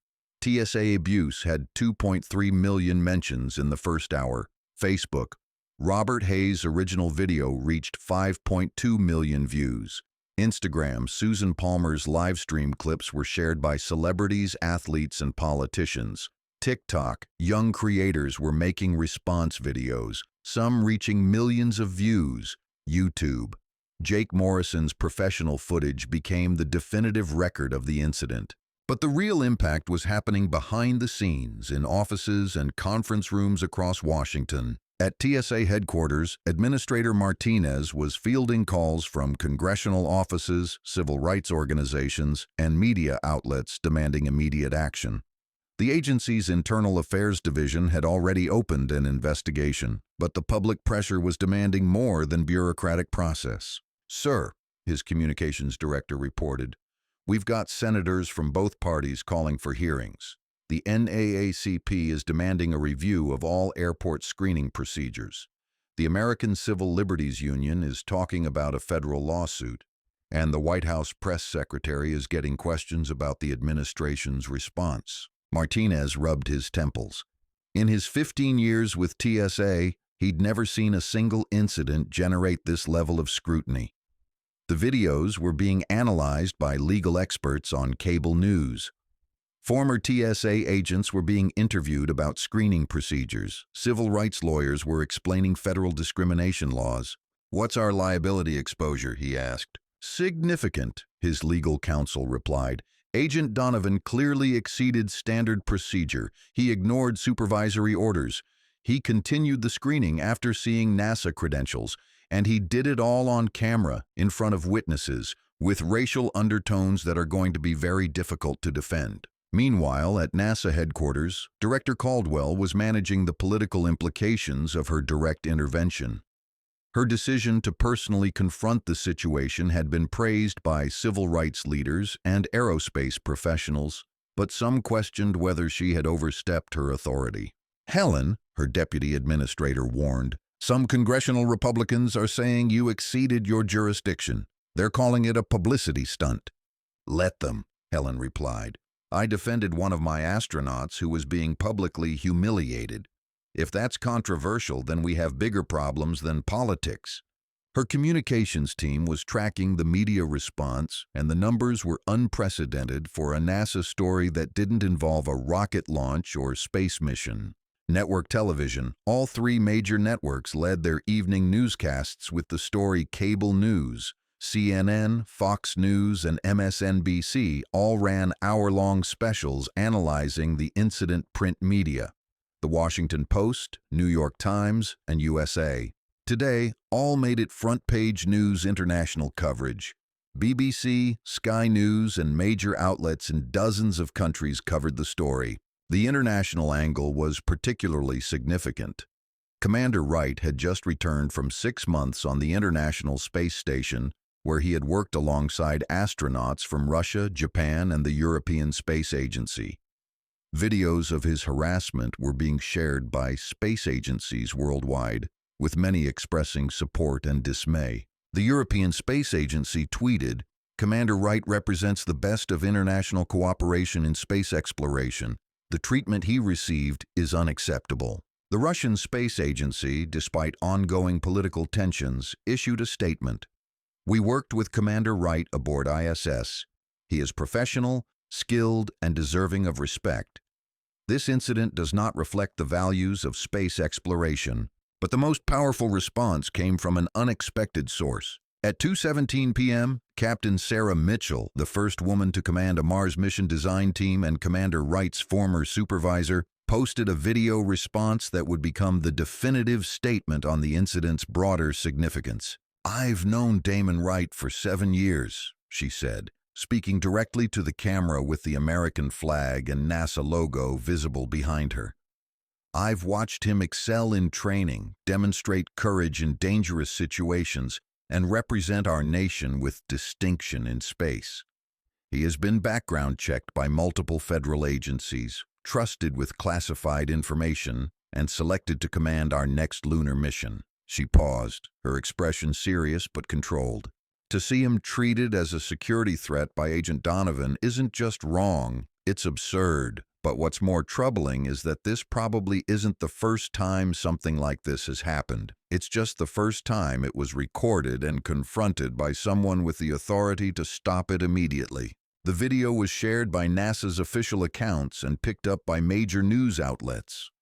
TSA abuse had 2.3 million mentions in the first hour. Facebook, Robert Hayes' original video reached 5.2 million views. Instagram, Susan Palmer's live stream clips were shared by celebrities, athletes, and politicians. TikTok, young creators were making response videos, some reaching millions of views. YouTube, Jake Morrison's professional footage became the definitive record of the incident. But the real impact was happening behind the scenes in offices and conference rooms across Washington. At TSA headquarters, Administrator Martinez was fielding calls from congressional offices, civil rights organizations, and media outlets demanding immediate action. The agency's Internal Affairs Division had already opened an investigation, but the public pressure was demanding more than bureaucratic process. "Sir," his communications director reported, "we've got senators from both parties calling for hearings. The NAACP is demanding a review of all airport screening procedures. The American Civil Liberties Union is talking about a federal lawsuit, and the White House press secretary is getting questions about the administration's response." Martinez rubbed his temples. In his 15 years with TSA, he'd never seen a single incident generate this level of scrutiny. The videos were being analyzed by legal experts on cable news. Former TSA agents were being interviewed about screening procedures. Civil rights lawyers were explaining federal discrimination laws. "What's our liability exposure?" he asked. "Significant," his legal counsel replied. "Agent Donovan clearly exceeded standard procedure. He ignored supervisory orders. He continued the screening after seeing NASA credentials, and he did it all on camera, in front of witnesses, with racial undertones that are going to be very difficult to defend." Meanwhile, at NASA headquarters, Director Caldwell was managing the political implications of her direct intervention. Her decision to personally confront the situation had been praised by civil rights leaders and aerospace professionals, but some questioned whether she had overstepped her authority. "Helen," her deputy administrator warned, "some congressional Republicans are saying you exceeded your jurisdiction. They're calling it a publicity stunt." "Let them," Helen replied. "I defended one of my astronauts who was being publicly humiliated. If that's controversial, then we have bigger problems than politics." Her communications team was tracking the media response, and the numbers were unprecedented for a NASA story that didn't involve a rocket launch or space mission. Network television, all three major networks led their evening newscasts with the story cable news. CNN, Fox News, and MSNBC all ran hour-long specials analyzing the incident print media. The Washington Post, New York Times, and USA Today all made it front-page news international coverage. BBC, Sky News, and major outlets in dozens of countries covered the story. The international angle was particularly significant. Commander Wright had just returned from 6 months on the International Space Station, where he had worked alongside astronauts from Russia, Japan, and the European Space Agency. Videos of his harassment were being shared by space agencies worldwide, with many expressing support and dismay. The European Space Agency tweeted, "Commander Wright represents the best of international cooperation in space exploration. The treatment he received is unacceptable." The Russian Space Agency, despite ongoing political tensions, issued a statement. "We worked with Commander Wright aboard ISS. He is professional, skilled, and deserving of respect. This incident does not reflect the values of space exploration." But the most powerful response came from an unexpected source. At 2:17 p.m., Captain Sarah Mitchell, the first woman to command a Mars mission design team and Commander Wright's former supervisor, posted a video response that would become the definitive statement on the incident's broader significance. "I've known Damon Wright for 7 years," she said, speaking directly to the camera with the American flag and NASA logo visible behind her. I've watched him excel in training, demonstrate courage in dangerous situations, and represent our nation with distinction in space. He has been background checked by multiple federal agencies, trusted with classified information, and selected to command our next lunar mission. She paused, her expression serious but controlled. To see him treated as a security threat by Agent Donovan isn't just wrong, it's absurd. But what's more troubling is that this probably isn't the first time something like this has happened. It's just the first time it was recorded and confronted by someone with the authority to stop it immediately. The video was shared by NASA's official accounts and picked up by major news outlets.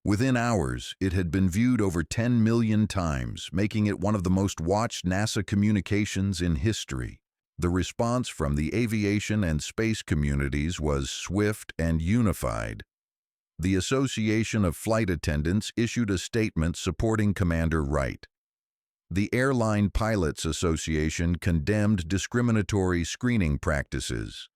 Within hours, it had been viewed over 10 million times, making it one of the most watched NASA communications in history. The response from the aviation and space communities was swift and unified. The Association of Flight Attendants issued a statement supporting Commander Wright. The Airline Pilots Association condemned discriminatory screening practices.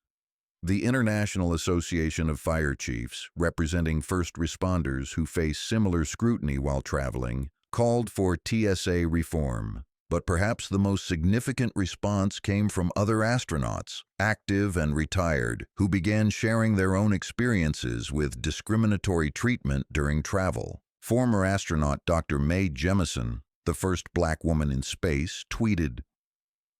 The International Association of Fire Chiefs, representing first responders who face similar scrutiny while traveling, called for TSA reform. But perhaps the most significant response came from other astronauts, active and retired, who began sharing their own experiences with discriminatory treatment during travel. Former astronaut Dr. Mae Jemison, the first black woman in space, tweeted,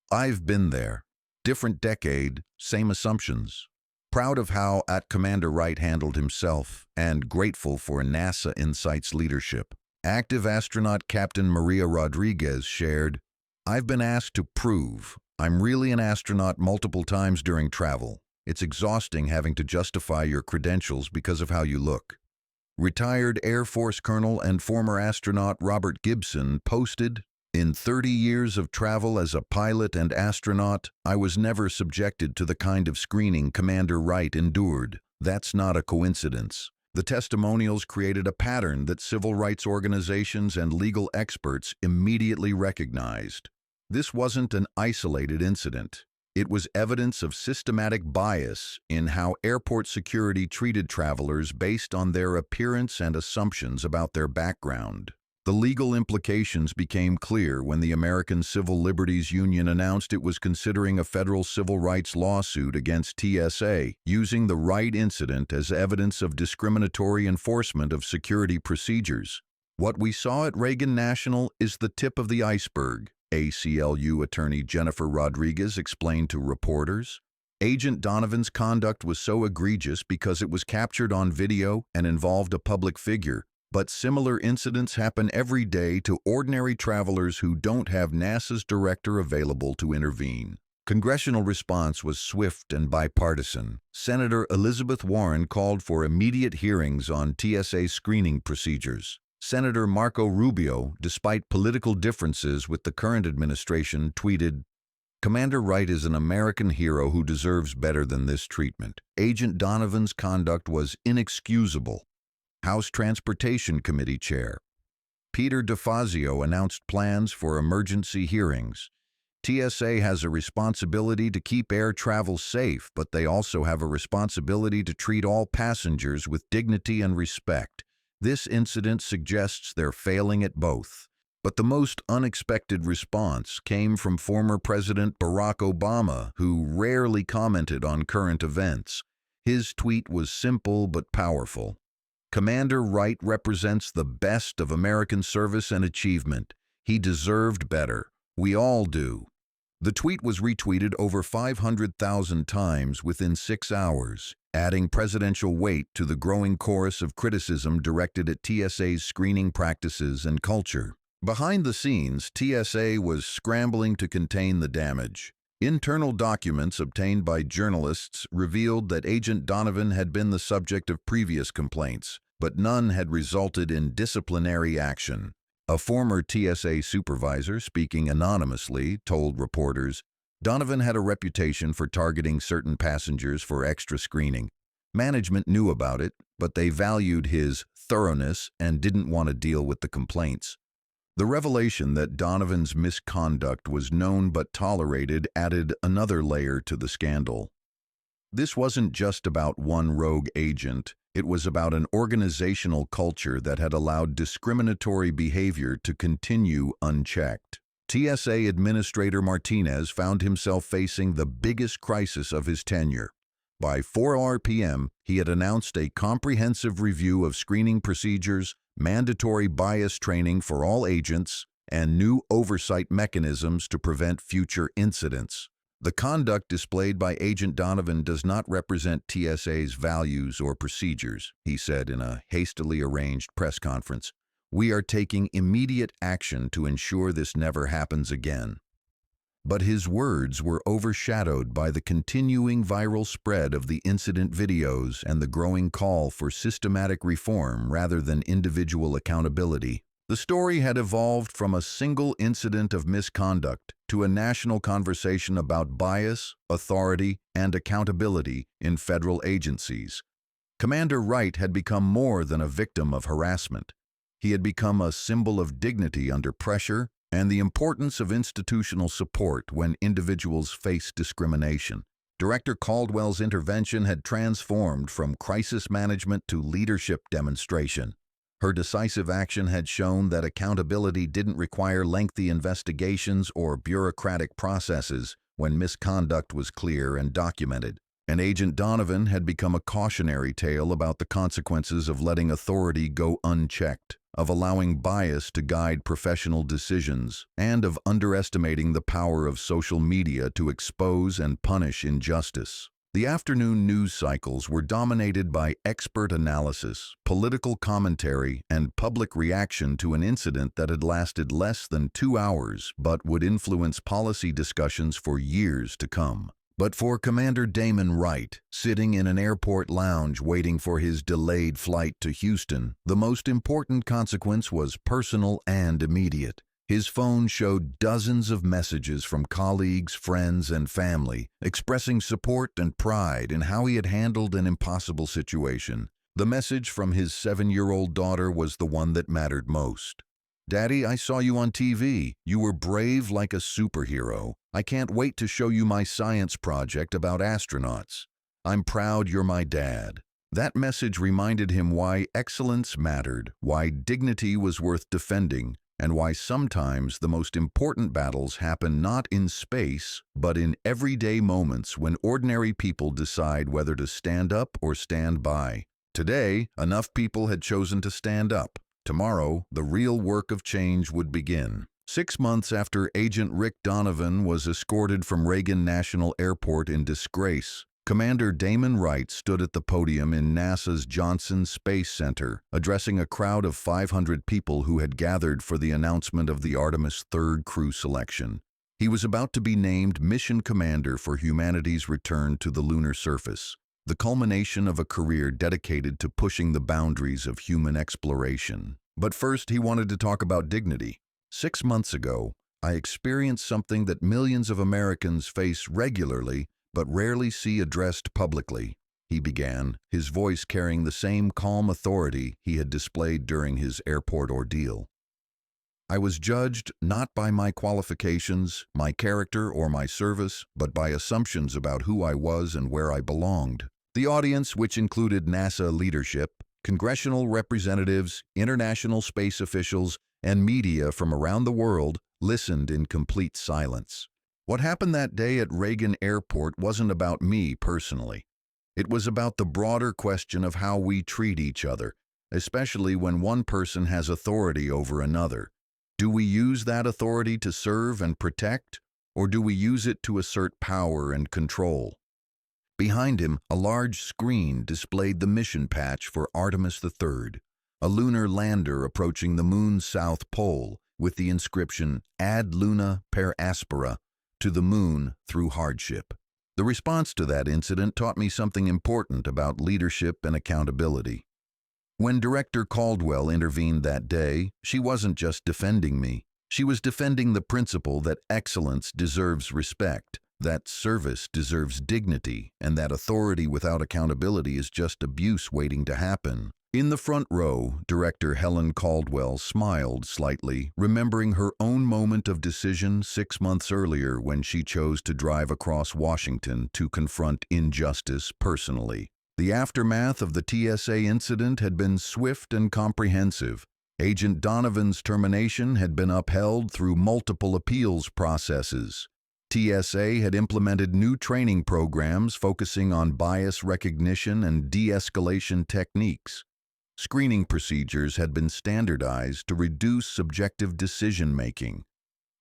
"I've been there. Different decade, same assumptions. Proud of how Commander Wright handled himself and grateful for NASA Insight's leadership." Active astronaut Captain Maria Rodriguez shared, "I've been asked to prove I'm really an astronaut multiple times during travel. It's exhausting having to justify your credentials because of how you look." Retired Air Force Colonel and former astronaut Robert Gibson posted, "In 30 years of travel as a pilot and astronaut, I was never subjected to the kind of screening Commander Wright endured. That's not a coincidence." The testimonials created a pattern that civil rights organizations and legal experts immediately recognized. This wasn't an isolated incident. It was evidence of systematic bias in how airport security treated travelers based on their appearance and assumptions about their background. The legal implications became clear when the American Civil Liberties Union announced it was considering a federal civil rights lawsuit against TSA, using the Wright incident as evidence of discriminatory enforcement of security procedures. "What we saw at Reagan National is the tip of the iceberg," ACLU attorney Jennifer Rodriguez explained to reporters. "Agent Donovan's conduct was so egregious because it was captured on video and involved a public figure. But similar incidents happen every day to ordinary travelers who don't have NASA's director available to intervene." Congressional response was swift and bipartisan. Senator Elizabeth Warren called for immediate hearings on TSA screening procedures. Senator Marco Rubio, despite political differences with the current administration, tweeted, "Commander Wright is an American hero who deserves better than this treatment. Agent Donovan's conduct was inexcusable." House Transportation Committee Chair Peter DeFazio announced plans for emergency hearings. TSA has a responsibility to keep air travel safe, but they also have a responsibility to treat all passengers with dignity and respect. This incident suggests they're failing at both. But the most unexpected response came from former President Barack Obama, who rarely commented on current events. His tweet was simple but powerful. "Commander Wright represents the best of American service and achievement. He deserved better. We all do." The tweet was retweeted over 500,000 times within 6 hours, adding presidential weight to the growing chorus of criticism directed at TSA's screening practices and culture. Behind the scenes, TSA was scrambling to contain the damage. Internal documents obtained by journalists revealed that Agent Donovan had been the subject of previous complaints, but none had resulted in disciplinary action. A former TSA supervisor, speaking anonymously, told reporters, "Donovan had a reputation for targeting certain passengers for extra screening. Management knew about it, but they valued his thoroughness and didn't want to deal with the complaints." The revelation that Donovan's misconduct was known but tolerated added another layer to the scandal. This wasn't just about one rogue agent. It was about an organizational culture that had allowed discriminatory behavior to continue unchecked. TSA Administrator Martinez found himself facing the biggest crisis of his tenure. By 4 p.m., he had announced a comprehensive review of screening procedures, mandatory bias training for all agents, and new oversight mechanisms to prevent future incidents. The conduct displayed by Agent Donovan does not represent TSA's values or procedures, he said in a hastily arranged press conference. We are taking immediate action to ensure this never happens again. But his words were overshadowed by the continuing viral spread of the incident videos and the growing call for systematic reform rather than individual accountability. The story had evolved from a single incident of misconduct to a national conversation about bias, authority, and accountability in federal agencies. Commander Wright had become more than a victim of harassment. He had become a symbol of dignity under pressure and the importance of institutional support when individuals face discrimination. Director Caldwell's intervention had transformed from crisis management to leadership demonstration. Her decisive action had shown that accountability didn't require lengthy investigations or bureaucratic processes when misconduct was clear and documented. And Agent Donovan had become a cautionary tale about the consequences of letting authority go unchecked, of allowing bias to guide professional decisions, and of underestimating the power of social media to expose and punish injustice. The afternoon news cycles were dominated by expert analysis, political commentary, and public reaction to an incident that had lasted less than 2 hours but would influence policy discussions for years to come. But for Commander Damon Wright, sitting in an airport lounge waiting for his delayed flight to Houston, the most important consequence was personal and immediate. His phone showed dozens of messages from colleagues, friends, and family, expressing support and pride in how he had handled an impossible situation. The message from his 7-year-old daughter was the one that mattered most. "Daddy, I saw you on TV. You were brave like a superhero. I can't wait to show you my science project about astronauts. I'm proud you're my dad." That message reminded him why excellence mattered, why dignity was worth defending, and why sometimes the most important battles happen not in space, but in everyday moments when ordinary people decide whether to stand up or stand by. Today, enough people had chosen to stand up. Tomorrow, the real work of change would begin. 6 months after Agent Rick Donovan was escorted from Reagan National Airport in disgrace, Commander Damon Wright stood at the podium in NASA's Johnson Space Center, addressing a crowd of 500 people who had gathered for the announcement of the Artemis III crew selection. He was about to be named Mission Commander for humanity's return to the lunar surface, the culmination of a career dedicated to pushing the boundaries of human exploration. But first, he wanted to talk about dignity. 6 months ago, I experienced something that millions of Americans face regularly but rarely see addressed publicly, he began, his voice carrying the same calm authority he had displayed during his airport ordeal. I was judged not by my qualifications, my character, or my service, but by assumptions about who I was and where I belonged. The audience, which included NASA leadership, congressional representatives, international space officials, and media from around the world, listened in complete silence. What happened that day at Reagan Airport wasn't about me personally. It was about the broader question of how we treat each other, especially when one person has authority over another. Do we use that authority to serve and protect, or do we use it to assert power and control? Behind him, a large screen displayed the mission patch for Artemis III, a lunar lander approaching the moon's south pole with the inscription "Ad Luna per Aspera," to the moon through hardship. The response to that incident taught me something important about leadership and accountability. When Director Caldwell intervened that day, she wasn't just defending me. She was defending the principle that excellence deserves respect, that service deserves dignity, and that authority without accountability is just abuse waiting to happen. In the front row, Director Helen Caldwell smiled slightly, remembering her own moment of decision 6 months earlier when she chose to drive across Washington to confront injustice personally. The aftermath of the TSA incident had been swift and comprehensive. Agent Donovan's termination had been upheld through multiple appeals processes. TSA had implemented new training programs focusing on bias recognition and de-escalation techniques. Screening procedures had been standardized to reduce subjective decision-making,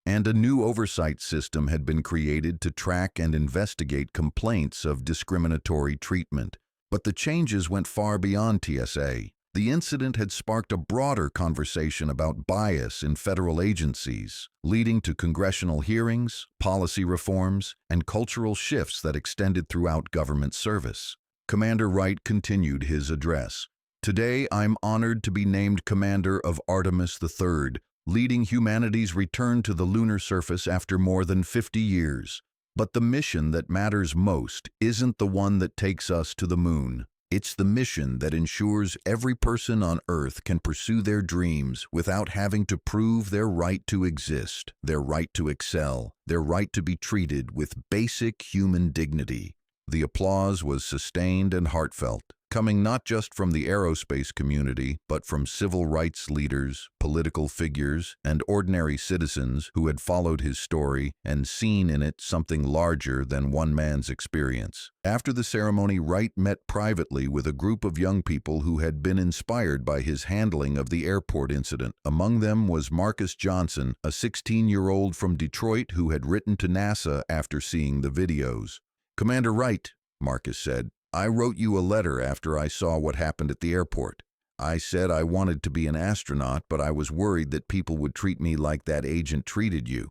and a new oversight system had been created to track and investigate complaints of discriminatory treatment. But the changes went far beyond TSA. The incident had sparked a broader conversation about bias in federal agencies, leading to congressional hearings, policy reforms, and cultural shifts that extended throughout government service. Commander Wright continued his address. Today, I'm honored to be named Commander of Artemis III, leading humanity's return to the lunar surface after more than 50 years. But the mission that matters most isn't the one that takes us to the moon. It's the mission that ensures every person on Earth can pursue their dreams without having to prove their right to exist, their right to excel, their right to be treated with basic human dignity. The applause was sustained and heartfelt, coming not just from the aerospace community, but from civil rights leaders, political figures, and ordinary citizens who had followed his story and seen in it something larger than one man's experience. After the ceremony, Wright met privately with a group of young people who had been inspired by his handling of the airport incident. Among them was Marcus Johnson, a 16-year-old from Detroit who had written to NASA after seeing the videos. "Commander Wright," Marcus said, "I wrote you a letter after I saw what happened at the airport. I said I wanted to be an astronaut, but I was worried that people would treat me like that agent treated you.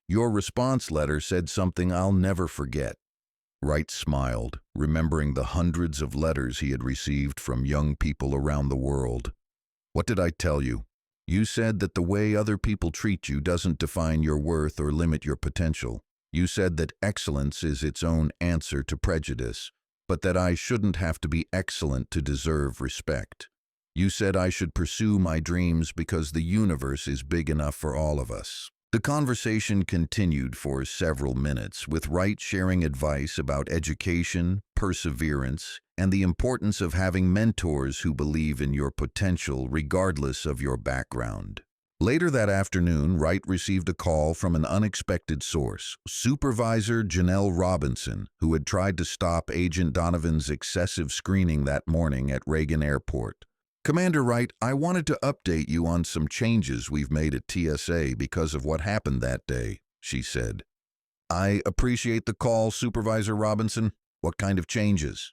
Your response letter said something I'll never forget." Wright smiled, remembering the hundreds of letters he had received from young people around the world. "What did I tell you? You said that the way other people treat you doesn't define your worth or limit your potential. You said that excellence is its own answer to prejudice, but that I shouldn't have to be excellent to deserve respect. You said I should pursue my dreams because the universe is big enough for all of us." The conversation continued for several minutes, with Wright sharing advice about education, perseverance, and the importance of having mentors who believe in your potential regardless of your background. Later that afternoon, Wright received a call from an unexpected source, Supervisor Janelle Robinson, who had tried to stop Agent Donovan's excessive screening that morning at Reagan Airport. "Commander Wright, I wanted to update you on some changes we've made at TSA because of what happened that day," she said. "I appreciate the call, Supervisor Robinson. What kind of changes?"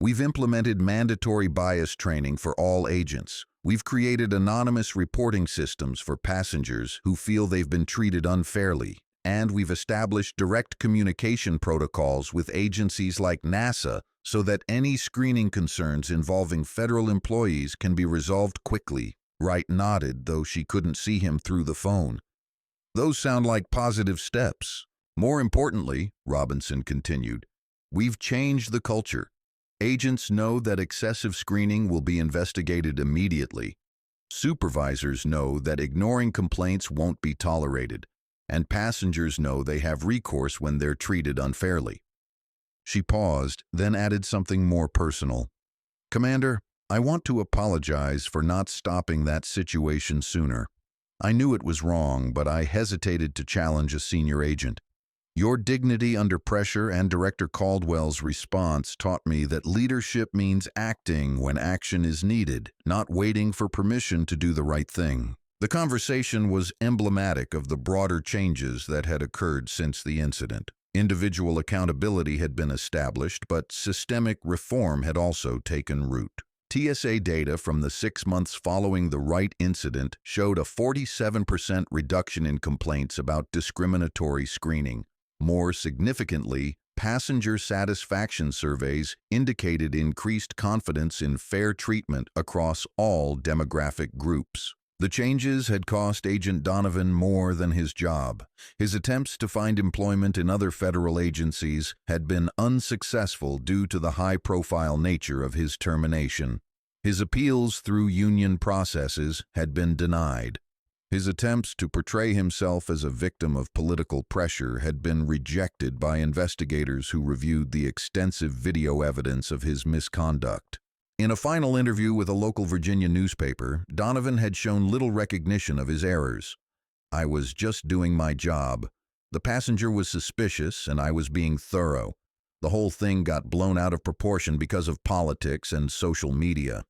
"We've implemented mandatory bias training for all agents. We've created anonymous reporting systems for passengers who feel they've been treated unfairly, and we've established direct communication protocols with agencies like NASA so that any screening concerns involving federal employees can be resolved quickly." Wright nodded, though she couldn't see him through the phone. "Those sound like positive steps. More importantly," Robinson continued, "we've changed the culture. Agents know that excessive screening will be investigated immediately. Supervisors know that ignoring complaints won't be tolerated, and passengers know they have recourse when they're treated unfairly." She paused, then added something more personal. "Commander, I want to apologize for not stopping that situation sooner. I knew it was wrong, but I hesitated to challenge a senior agent. Your dignity under pressure and Director Caldwell's response taught me that leadership means acting when action is needed, not waiting for permission to do the right thing." The conversation was emblematic of the broader changes that had occurred since the incident. Individual accountability had been established, but systemic reform had also taken root. TSA data from the 6 months following the Wright incident showed a 47% reduction in complaints about discriminatory screening. More significantly, passenger satisfaction surveys indicated increased confidence in fair treatment across all demographic groups. The changes had cost Agent Donovan more than his job. His attempts to find employment in other federal agencies had been unsuccessful due to the high-profile nature of his termination. His appeals through union processes had been denied. His attempts to portray himself as a victim of political pressure had been rejected by investigators who reviewed the extensive video evidence of his misconduct. In a final interview with a local Virginia newspaper, Donovan had shown little recognition of his errors. "I was just doing my job. The passenger was suspicious, and I was being thorough. The whole thing got blown out of proportion because of politics and social media."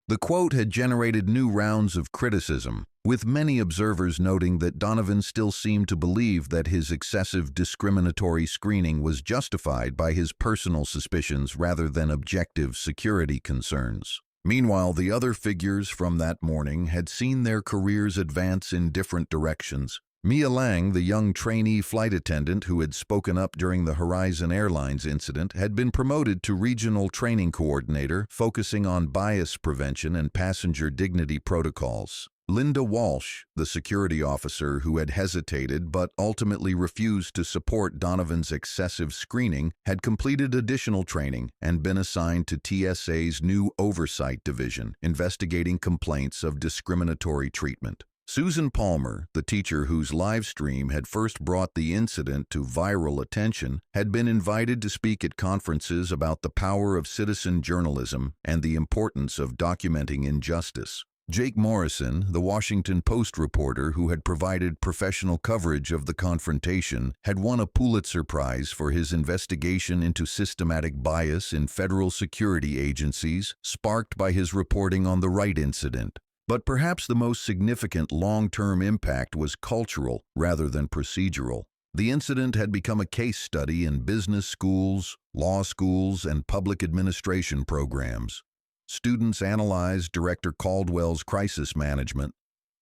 The quote had generated new rounds of criticism, with many observers noting that Donovan still seemed to believe that his excessive discriminatory screening was justified by his personal suspicions rather than objective security concerns. Meanwhile, the other figures from that morning had seen their careers advance in different directions. Mia Lang, the young trainee flight attendant who had spoken up during the Horizon Airlines incident, had been promoted to regional training coordinator, focusing on bias prevention and passenger dignity protocols. Linda Walsh, the security officer who had hesitated but ultimately refused to support Donovan's excessive screening, had completed additional training and been assigned to TSA's new Oversight Division, investigating complaints of discriminatory treatment. Susan Palmer, the teacher whose live stream had first brought the incident to viral attention, had been invited to speak at conferences about the power of citizen journalism and the importance of documenting injustice. Jake Morrison, the Washington Post reporter who had provided professional coverage of the confrontation, had won a Pulitzer Prize for his investigation into systematic bias in federal security agencies, sparked by his reporting on the Wright incident. But perhaps the most significant long-term impact was cultural rather than procedural. The incident had become a case study in business schools, law schools, and public administration programs. Students analyzed Director Caldwell's crisis management,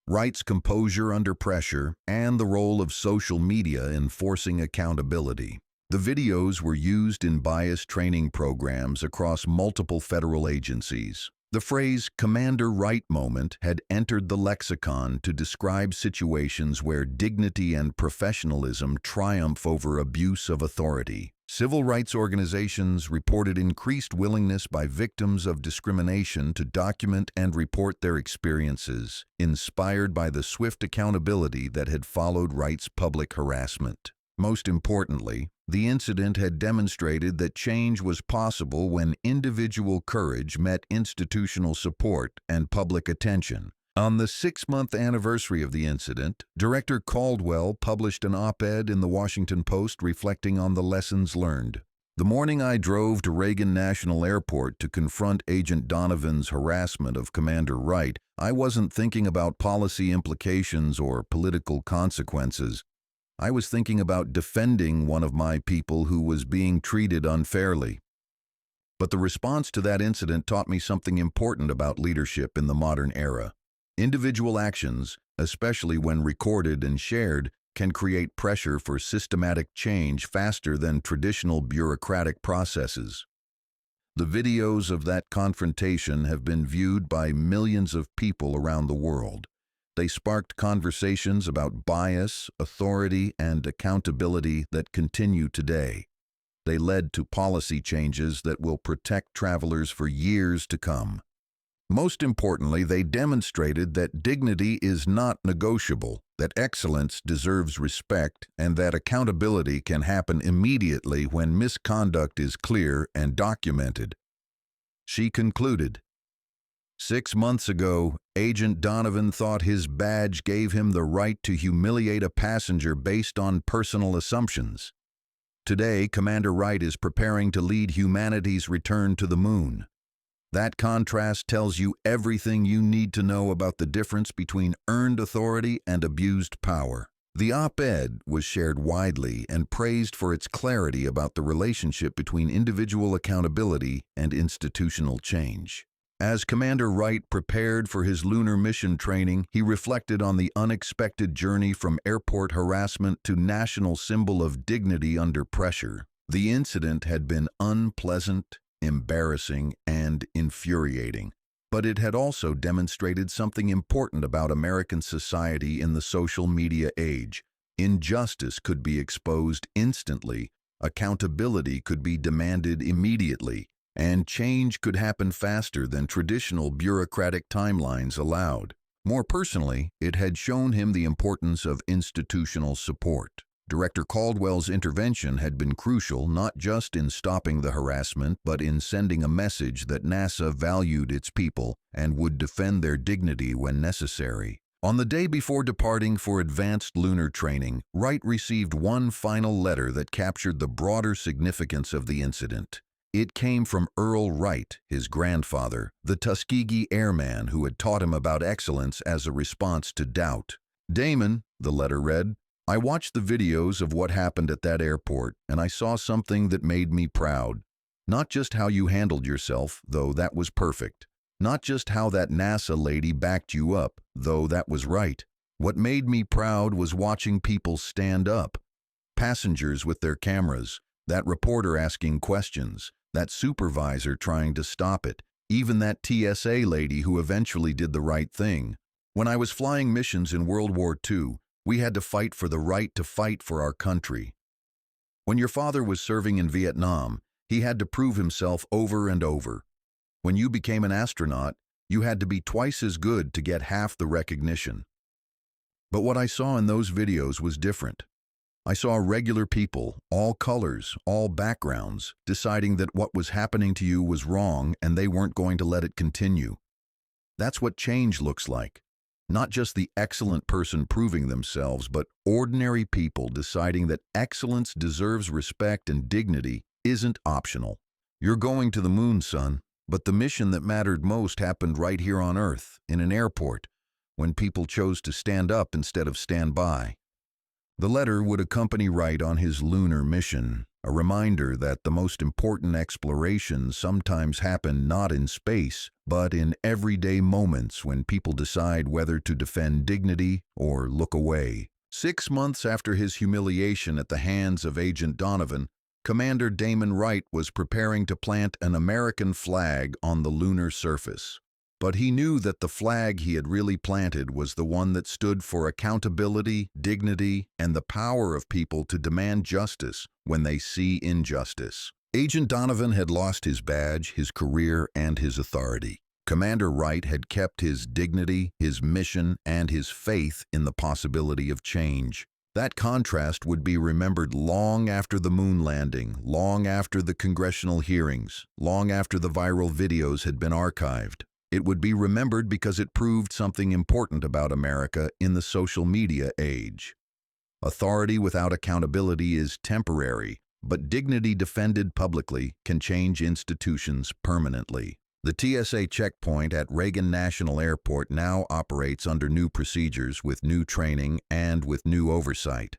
Wright's composure under pressure, and the role of social media in forcing accountability. The videos were used in bias training programs across multiple federal agencies. The phrase "Commander Wright moment" had entered the lexicon to describe situations where dignity and professionalism triumph over abuse of authority. Civil rights organizations reported increased willingness by victims of discrimination to document and report their experiences, inspired by the swift accountability that had followed Wright's public harassment. Most importantly, the incident had demonstrated that change was possible when individual courage met institutional support and public attention. On the 6-month anniversary of the incident, Director Caldwell published an op-ed in the Washington Post reflecting on the lessons learned. "The morning I drove to Reagan National Airport to confront Agent Donovan's harassment of Commander Wright, I wasn't thinking about policy implications or political consequences. I was thinking about defending one of my people who was being treated unfairly. But the response to that incident taught me something important about leadership in the modern era. Individual actions, especially when recorded and shared, can create pressure for systematic change faster than traditional bureaucratic processes." The videos of that confrontation have been viewed by millions of people around the world. They sparked conversations about bias, authority, and accountability that continue today. They led to policy changes that will protect travelers for years to come. Most importantly, they demonstrated that dignity is not negotiable, that excellence deserves respect, and that accountability can happen immediately when misconduct is clear and documented. She concluded, "6 months ago, Agent Donovan thought his badge gave him the right to humiliate a passenger based on personal assumptions. Today, Commander Wright is preparing to lead humanity's return to the moon. That contrast tells you everything you need to know about the difference between earned authority and abused power." The op-ed was shared widely and praised for its clarity about the relationship between individual accountability and institutional change. As Commander Wright prepared for his lunar mission training, he reflected on the unexpected journey from airport harassment to national symbol of dignity under pressure. The incident had been unpleasant, embarrassing, and infuriating, but it had also demonstrated something important about American society in the social media age. Injustice could be exposed instantly, accountability could be demanded immediately, and change could happen faster than traditional bureaucratic timelines allowed. More personally, it had shown him the importance of institutional support. Director Caldwell's intervention had been crucial not just in stopping the harassment, but in sending a message that NASA valued its people and would defend their dignity when necessary. On the day before departing for advanced lunar training, Wright received one final letter that captured the broader significance of the incident. It came from Earl Wright, his grandfather, the Tuskegee airman who had taught him about excellence as a response to doubt. "Damon," the letter read, "I watched the videos of what happened at that airport, and I saw something that made me proud. Not just how you handled yourself, though that was perfect. Not just how that NASA lady backed you up, though that was right. What made me proud was watching people stand up. Passengers with their cameras, that reporter asking questions, that supervisor trying to stop it, even that TSA lady who eventually did the right thing. When I was flying missions in World War II, we had to fight for the right to fight for our country. When your father was serving in Vietnam, he had to prove himself over and over. When you became an astronaut, you had to be twice as good to get half the recognition. But what I saw in those videos was different. I saw regular people, all colors, all backgrounds, deciding that what was happening to you was wrong and they weren't going to let it continue. That's what change looks like. Not just the excellent person proving themselves, but ordinary people deciding that excellence deserves respect and dignity isn't optional. You're going to the moon, son, but the mission that mattered most happened right here on Earth, in an airport, when people chose to stand up instead of stand by." The letter would accompany Wright on his lunar mission, a reminder that the most important explorations sometimes happen not in space, but in everyday moments when people decide whether to defend dignity or look away. 6 months after his humiliation at the hands of Agent Donovan, Commander Damon Wright was preparing to plant an American flag on the lunar surface. But he knew that the flag he had really planted was the one that stood for accountability, dignity, and the power of people to demand justice when they see injustice. Agent Donovan had lost his badge, his career, and his authority. Commander Wright had kept his dignity, his mission, and his faith in the possibility of change. That contrast would be remembered long after the moon landing, long after the congressional hearings, long after the viral videos had been archived. It would be remembered because it proved something important about America in the social media age. Authority without accountability is temporary, but dignity defended publicly can change institutions permanently. The TSA checkpoint at Reagan National Airport now operates under new procedures with new training and with new oversight.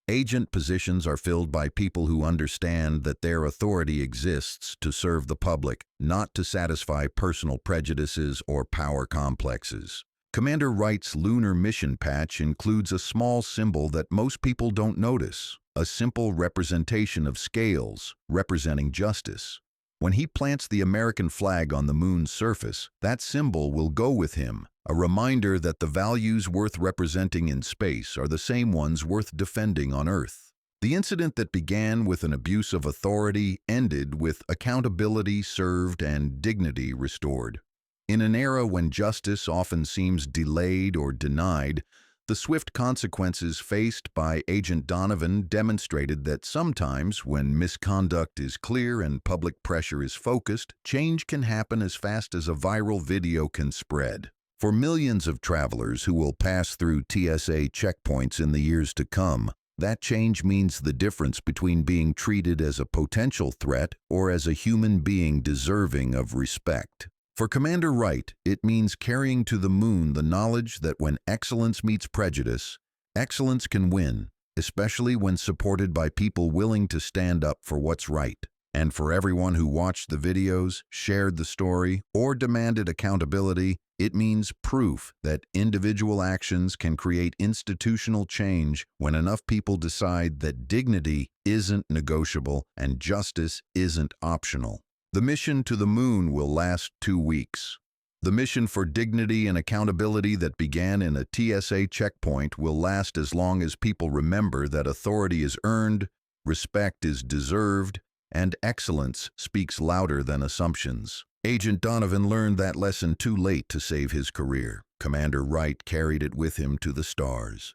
Agent positions are filled by people who understand that their authority exists to serve the public, not to satisfy personal prejudices or power complexes. Commander Wright's lunar mission patch includes a small symbol that most people don't notice, a simple representation of scales representing justice. When he plants the American flag on the moon's surface, that symbol will go with him, a reminder that the values worth representing in space are the same ones worth defending on Earth. The incident that began with an abuse of authority ended with accountability served and dignity restored. In an era when justice often seems delayed or denied, the swift consequences faced by Agent Donovan demonstrated that sometimes, when misconduct is clear and public pressure is focused, change can happen as fast as a viral video can spread. For millions of travelers who will pass through TSA checkpoints in the years to come, that change means the difference between being treated as a potential threat or as a human being deserving of respect. For Commander Wright, it means carrying to the moon the knowledge that when excellence meets prejudice, excellence can win, especially when supported by people willing to stand up for what's right. And for everyone who watched the videos, shared the story, or demanded accountability, it means proof that individual actions can create institutional change when enough people decide that dignity isn't negotiable and justice isn't optional. The mission to the moon will last 2 weeks. The mission for dignity and accountability that began in a TSA checkpoint will last as long as people remember that authority is earned, respect is deserved, and excellence speaks louder than assumptions. Agent Donovan learned that lesson too late to save his career. Commander Wright carried it with him to the stars.